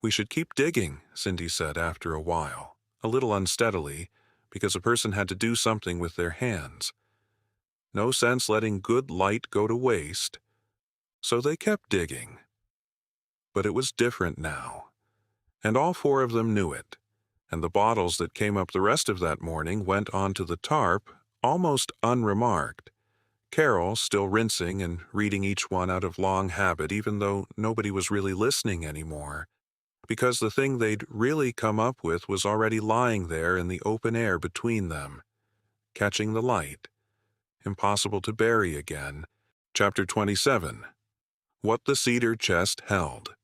"We should keep digging," Cindy said after a while, a little unsteadily, because a person had to do something with their hands. No sense letting good light go to waste. So they kept digging. But it was different now, and all four of them knew it, and the bottles that came up the rest of that morning went onto the tarp almost unremarked, Carol still rinsing and reading each one out of long habit even though nobody was really listening anymore, because the thing they'd really come up with was already lying there in the open air between them, catching the light, impossible to bury again. Chapter 27. What the Cedar Chest Held.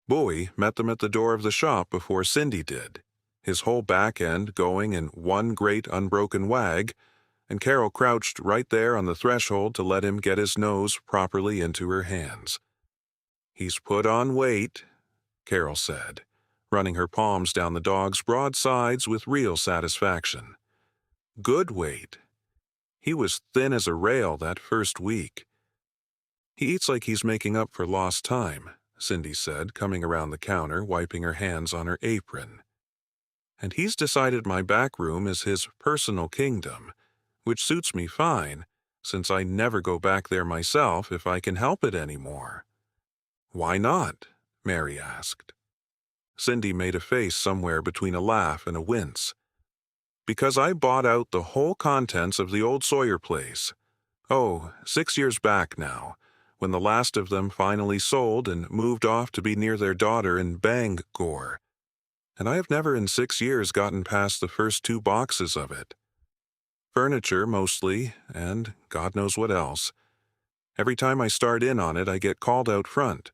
Bowie met them at the door of the shop before Cindy did, his whole back end going in one great unbroken wag, and Carol crouched right there on the threshold to let him get his nose properly into her hands. "He's put on weight," Carol said, running her palms down the dog's broad sides with real satisfaction. "Good weight. He was thin as a rail that first week. He eats like he's making up for lost time," Cindy said, coming around the counter, wiping her hands on her apron. "And he's decided my back room is his personal kingdom, which suits me fine, since I never go back there myself if I can help it anymore." "Why not?" Mary asked. Cindy made a face somewhere between a laugh and a wince. "Because I bought out the whole contents of the old Sawyer place. 6 years back now, when the last of them finally sold and moved off to be near their daughter in Bangor. And I have never in 6 years gotten past the first 2 boxes of it. Furniture, mostly, and God knows what else. Every time I start in on it, I get called out front,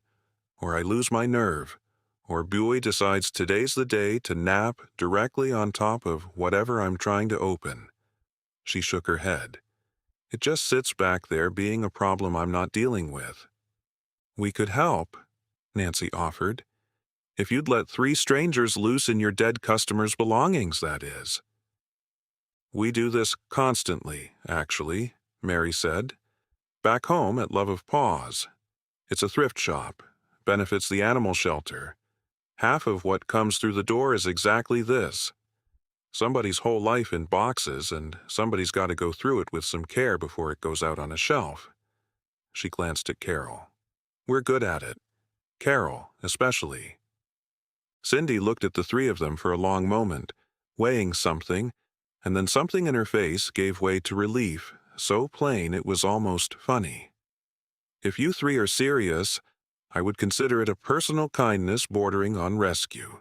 or I lose my nerve, or Bowie decides today's the day to nap directly on top of whatever I'm trying to open." She shook her head. "It just sits back there being a problem I'm not dealing with." "We could help," Nancy offered. "If you'd let 3 strangers loose in your dead customer's belongings, that is." "We do this constantly, actually," Mary said. "Back home at Love of Paws. It's a thrift shop, benefits the animal shelter. Half of what comes through the door is exactly this. Somebody's whole life in boxes, and somebody's got to go through it with some care before it goes out on a shelf." She glanced at Carol. "We're good at it. Carol, especially." Cindy looked at the three of them for a long moment, weighing something, and then something in her face gave way to relief, so plain it was almost funny. "If you 3 are serious, I would consider it a personal kindness bordering on rescue."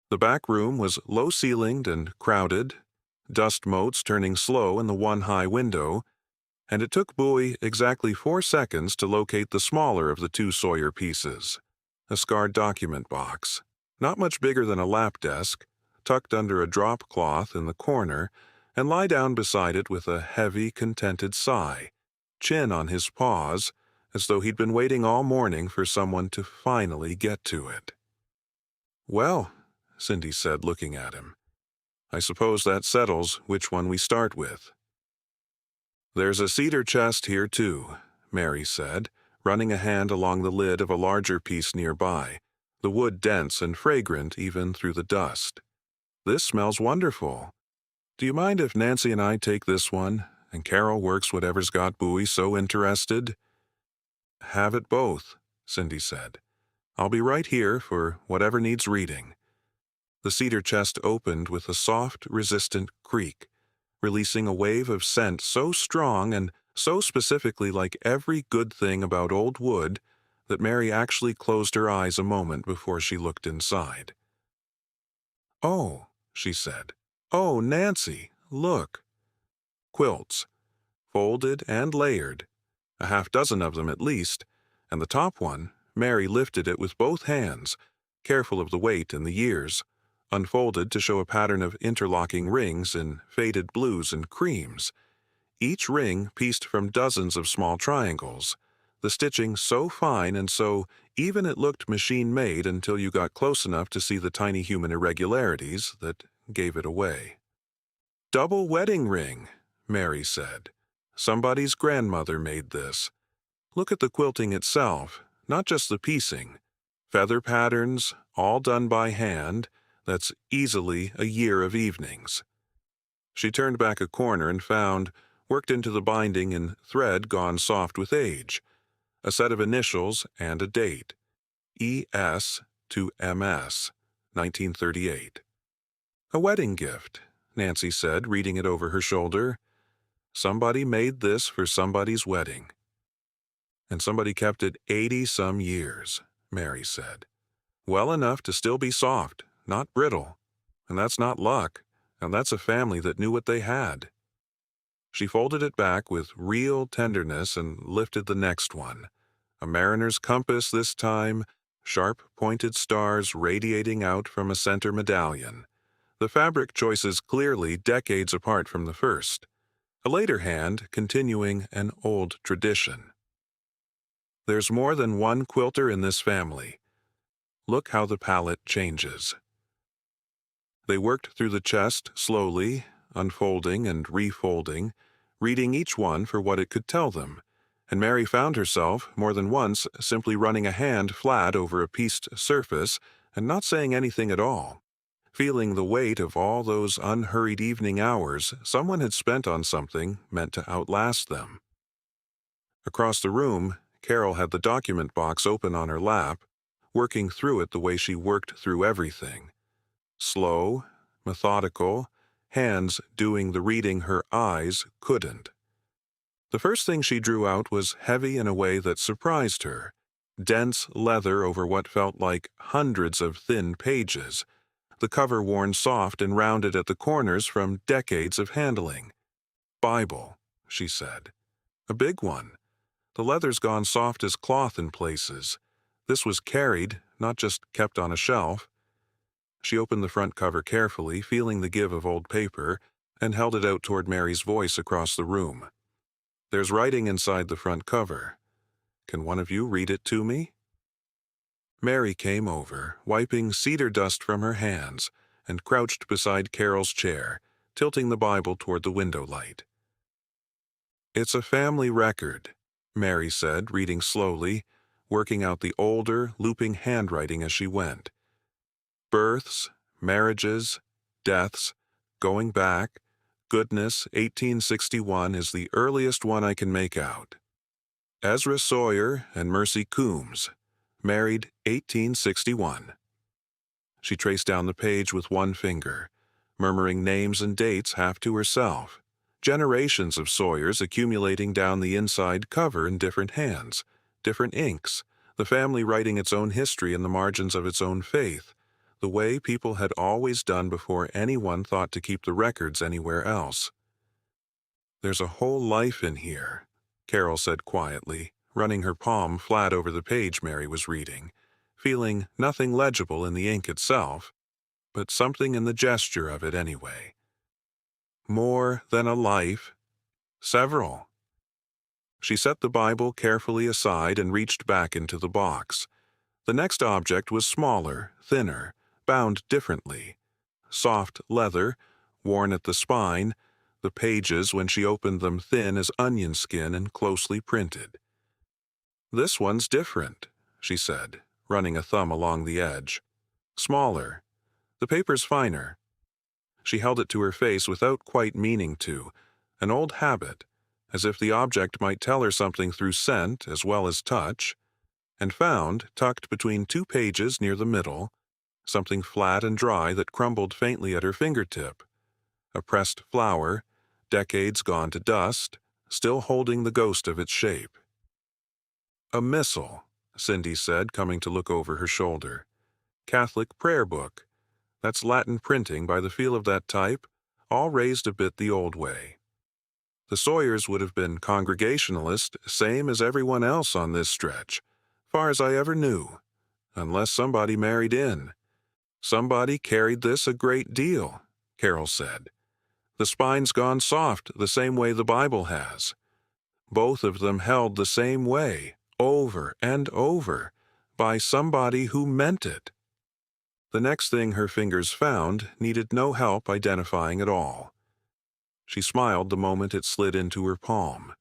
The back room was low-ceilinged and crowded, dust motes turning slow in the one high window, and it took Bowie exactly 4 seconds to locate the smaller of the 2 Sawyer pieces, a scarred document box, not much bigger than a lap desk, tucked under a drop cloth in the corner, and lie down beside it with a heavy, contented sigh, chin on his paws, as though he'd been waiting all morning for someone to finally get to it. "Well," Cindy said, looking at him, "I suppose that settles which one we start with." "There's a cedar chest here, too," Mary said, running a hand along the lid of a larger piece nearby, the wood dense and fragrant even through the dust. "This smells wonderful. Do you mind if Nancy and I take this one, and Carol works whatever's got Bowie so interested?" "Have it both," Cindy said. "I'll be right here for whatever needs reading." The cedar chest opened with a soft, resistant creak, releasing a wave of scent so strong and so specifically like every good thing about old wood that Mary actually closed her eyes a moment before she looked inside. "Oh," she said. "Oh, Nancy, look." Quilts, folded and layered, a half-dozen of them at least, and the top one, Mary lifted it with both hands, careful of the weight and the years, unfolded to show a pattern of interlocking rings in faded blues and creams, each ring pieced from dozens of small triangles, the stitching so fine and so even it looked machine-made until you got close enough to see the tiny human irregularities that gave it away. "Double wedding ring," Mary said. "Somebody's grandmother made this. Look at the quilting itself, not just the piecing. Feather patterns, all done by hand. That's easily a year of evenings." She turned back a corner and found, worked into the binding in thread gone soft with age, a set of initials and a date. E.S. to M.S., 1938. "A wedding gift," Nancy said, reading it over her shoulder. "Somebody made this for somebody's wedding." "And somebody kept it 80-some years," Mary said. "Well enough to still be soft, not brittle. And that's not luck, and that's a family that knew what they had." She folded it back with real tenderness and lifted the next one. A mariner's compass this time, sharp pointed stars radiating out from a center medallion. The fabric choices clearly decades apart from the first. A later hand continuing an old tradition. "There's more than one quilter in this family. Look how the palette changes." They worked through the chest slowly, unfolding and refolding, reading each one for what it could tell them, and Mary found herself, more than once, simply running a hand flat over a pieced surface and not saying anything at all, feeling the weight of all those unhurried evening hours someone had spent on something meant to outlast them. Across the room, Carol had the document box open on her lap, working through it the way she worked through everything. Slow, methodical, hands doing the reading her eyes couldn't. The first thing she drew out was heavy in a way that surprised her. Dense leather over what felt like hundreds of thin pages, the cover worn soft and rounded at the corners from decades of handling. "Bible," she said. "A big one. The leather's gone soft as cloth in places. This was carried, not just kept on a shelf." She opened the front cover carefully, feeling the give of old paper, and held it out toward Mary's voice across the room. "There's writing inside the front cover. Can one of you read it to me?" Mary came over, wiping cedar dust from her hands, and crouched beside Carol's chair, tilting the Bible toward the window light. "It's a family record," Mary said, reading slowly, working out the older, looping handwriting as she went. "Births, marriages, deaths, going back, goodness, 1861 is the earliest one I can make out. Ezra Sawyer and Mercy Coombs, married 1861. She traced down the page with one finger, murmuring names and dates half to herself. Generations of Sawyers accumulating down the inside cover in different hands, different inks, the family writing its own history in the margins of its own faith, the way people had always done before anyone thought to keep the records anywhere else. There's a whole life in here, Carol said quietly, running her palm flat over the page Mary was reading, feeling nothing legible in the ink itself, but something in the gesture of it anyway. More than a life. Several. She set the Bible carefully aside and reached back into the box. The next object was smaller, thinner, bound differently. Soft leather, worn at the spine, the pages when she opened them thin as onion skin and closely printed. "This one's different," she said, running a thumb along the edge. "Smaller. The paper's finer." She held it to her face without quite meaning to, an old habit, as if the object might tell her something through scent as well as touch, and found, tucked between two pages near the middle, something flat and dry that crumbled faintly at her fingertip. A pressed flower, decades gone to dust, still holding the ghost of its shape. "A missal," Cindy said, coming to look over her shoulder. "Catholic prayer book. That's Latin printing by the feel of that type, all raised a bit the old way. The Sawyers would have been Congregationalist, same as everyone else on this stretch, far as I ever knew, unless somebody married in. Somebody carried this a great deal," Carol said. "The spine's gone soft the same way the Bible has. Both of them held the same way, over and over, by somebody who meant it." The next thing her fingers found needed no help identifying at all. She smiled the moment it slid into her palm.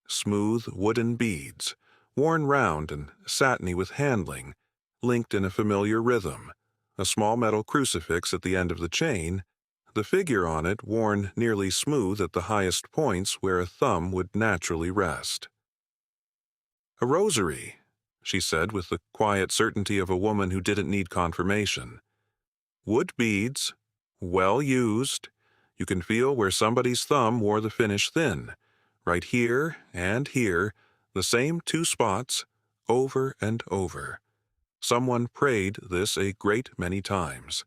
Smooth wooden beads, worn round and satiny with handling, linked in a familiar rhythm, a small metal crucifix at the end of the chain, the figure on it worn nearly smooth at the highest points where a thumb would naturally rest. "A rosary," she said with the quiet certainty of a woman who didn't need confirmation. "Wood beads, well used. You can feel where somebody's thumb wore the finish thin. Right here and here, the same two spots, over and over. Someone prayed this a great many times."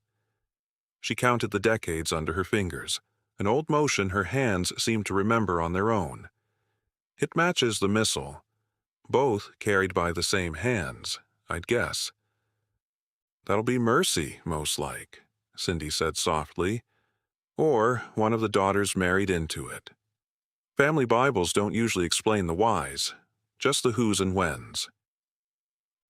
She counted the decades under her fingers, an old motion her hands seemed to remember on their own. "It matches the missal. Both carried by the same hands, I'd guess." "That'll be mercy, most like," Cindy said softly. "Or one of the daughters married into it. Family Bibles don't usually explain the whys, just the whos and whens."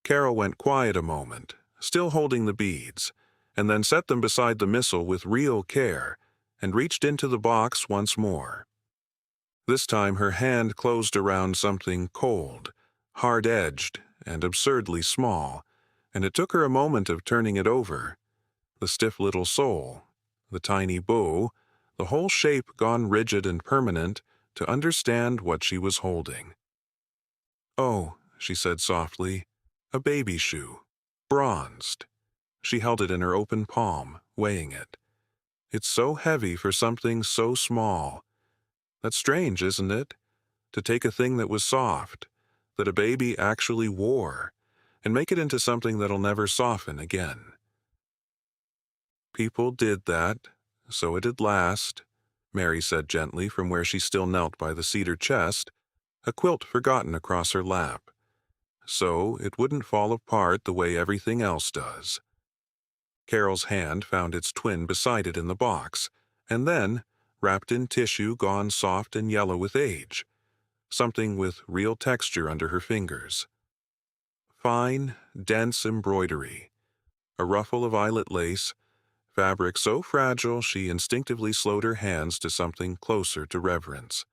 Carol went quiet a moment, still holding the beads, and then set them beside the missal with real care, and reached into the box once more. This time her hand closed around something cold, hard-edged, and absurdly small, and it took her a moment of turning it over. The stiff little sole, the tiny bow, the whole shape gone rigid and permanent, to understand what she was holding. "Oh," she said softly, "a baby shoe, bronzed." She held it in her open palm, weighing it. "It's so heavy for something so small. That's strange, isn't it? To take a thing that was soft, that a baby actually wore, and make it into something that'll never soften again." "People did that, so it'd last," Mary said gently from where she still knelt by the cedar chest, a quilt forgotten across her lap. "So it wouldn't fall apart the way everything else does." Carol's hand found its twin beside it in the box, and then, wrapped in tissue gone soft and yellow with age, something with real texture under her fingers. Fine, dense embroidery, a ruffle of eyelet lace, fabric so fragile she instinctively slowed her hands to something closer to reverence.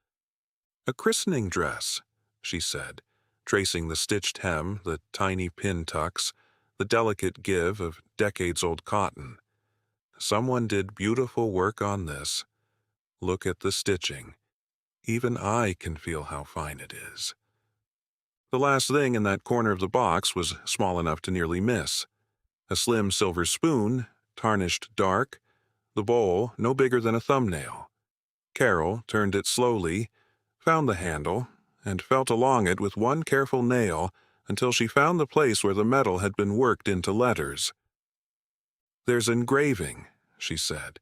"A christening dress," she said, tracing the stitched hem, the tiny pin tucks, the delicate give of decades-old cotton. "Someone did beautiful work on this. Look at the stitching. Even I can feel how fine it is." The last thing in that corner of the box was small enough to nearly miss. A slim silver spoon, tarnished dark, the bowl no bigger than a thumbnail. Carol turned it slowly, found the handle, and felt along it with one careful nail until she found the place where the metal had been worked into letters. "There's engraving," she said.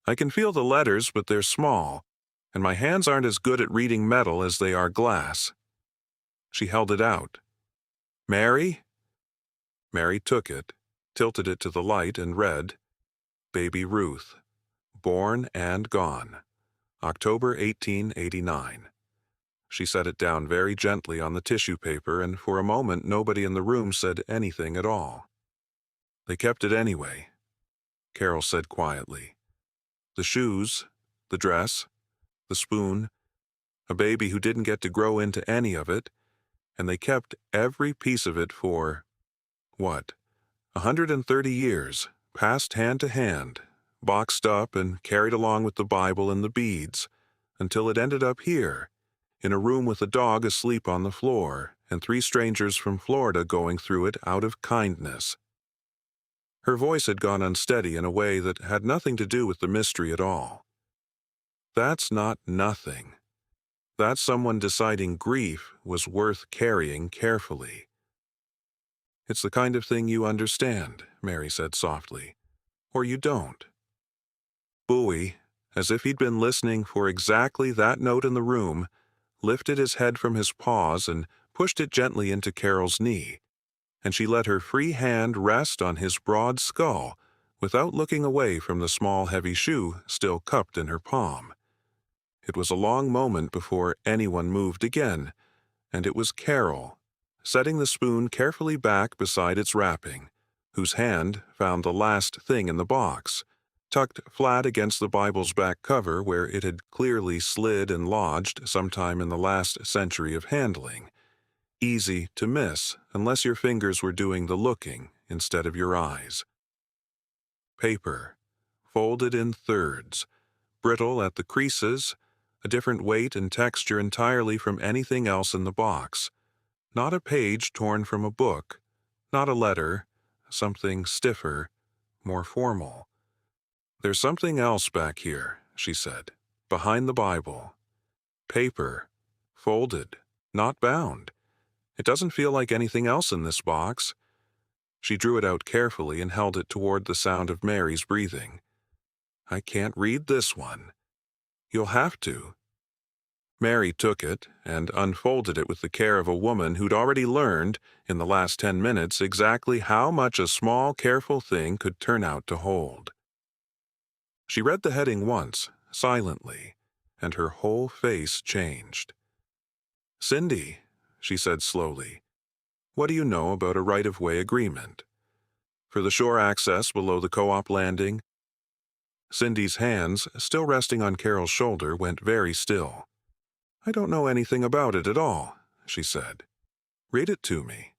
"I can feel the letters, but they're small, and my hands aren't as good at reading metal as they are glass. She held it out. Mary? Mary took it, tilted it to the light, and read, Baby Ruth, born and gone, October 1889. She set it down very gently on the tissue paper, and for a moment nobody in the room said anything at all. They kept it anyway, Carol said quietly. The shoes, the dress, the spoon, a baby who didn't get to grow into any of it, and they kept every piece of it for, what, 130 years, passed hand to hand, boxed up and carried along with the Bible and the beads, until it ended up here, in a room with a dog asleep on the floor and 3 strangers from Florida going through it out of kindness. Her voice had gone unsteady in a way that had nothing to do with the mystery at all. That's not nothing. That's someone deciding grief was worth carrying carefully. It's the kind of thing you understand, Mary said softly, or you don't. Bowie, as if he'd been listening for exactly that note in the room, lifted his head from his paws and pushed it gently into Carol's knee, and she let her free hand rest on his broad skull without looking away from the small heavy shoe still cupped in her palm. It was a long moment before anyone moved again, and it was Carol, setting the spoon carefully back beside its wrapping, whose hand found the last thing in the box, tucked flat against the Bible's back cover where it had clearly slid and lodged sometime in the last century of handling. Easy to miss unless your fingers were doing the looking instead of your eyes. Paper, folded in thirds, brittle at the creases, a different weight and texture entirely from anything else in the box. Not a page torn from a book, not a letter, something stiffer, more formal. There's something else back here, she said, behind the Bible. Paper, folded, not bound. It doesn't feel like anything else in this box. She drew it out carefully and held it toward the sound of Mary's breathing. I can't read this one. You'll have to. Mary took it and unfolded it with the care of a woman who'd already learned, in the last 10 minutes, exactly how much a small, careful thing could turn out to hold. She read the heading once, silently, and her whole face changed. Cindy, she said slowly, what do you know about a right-of-way agreement? For the shore access below the co-op landing? Cindy's hands, still resting on Carol's shoulder, went very still. I don't know anything about it at all, she said. Read it to me.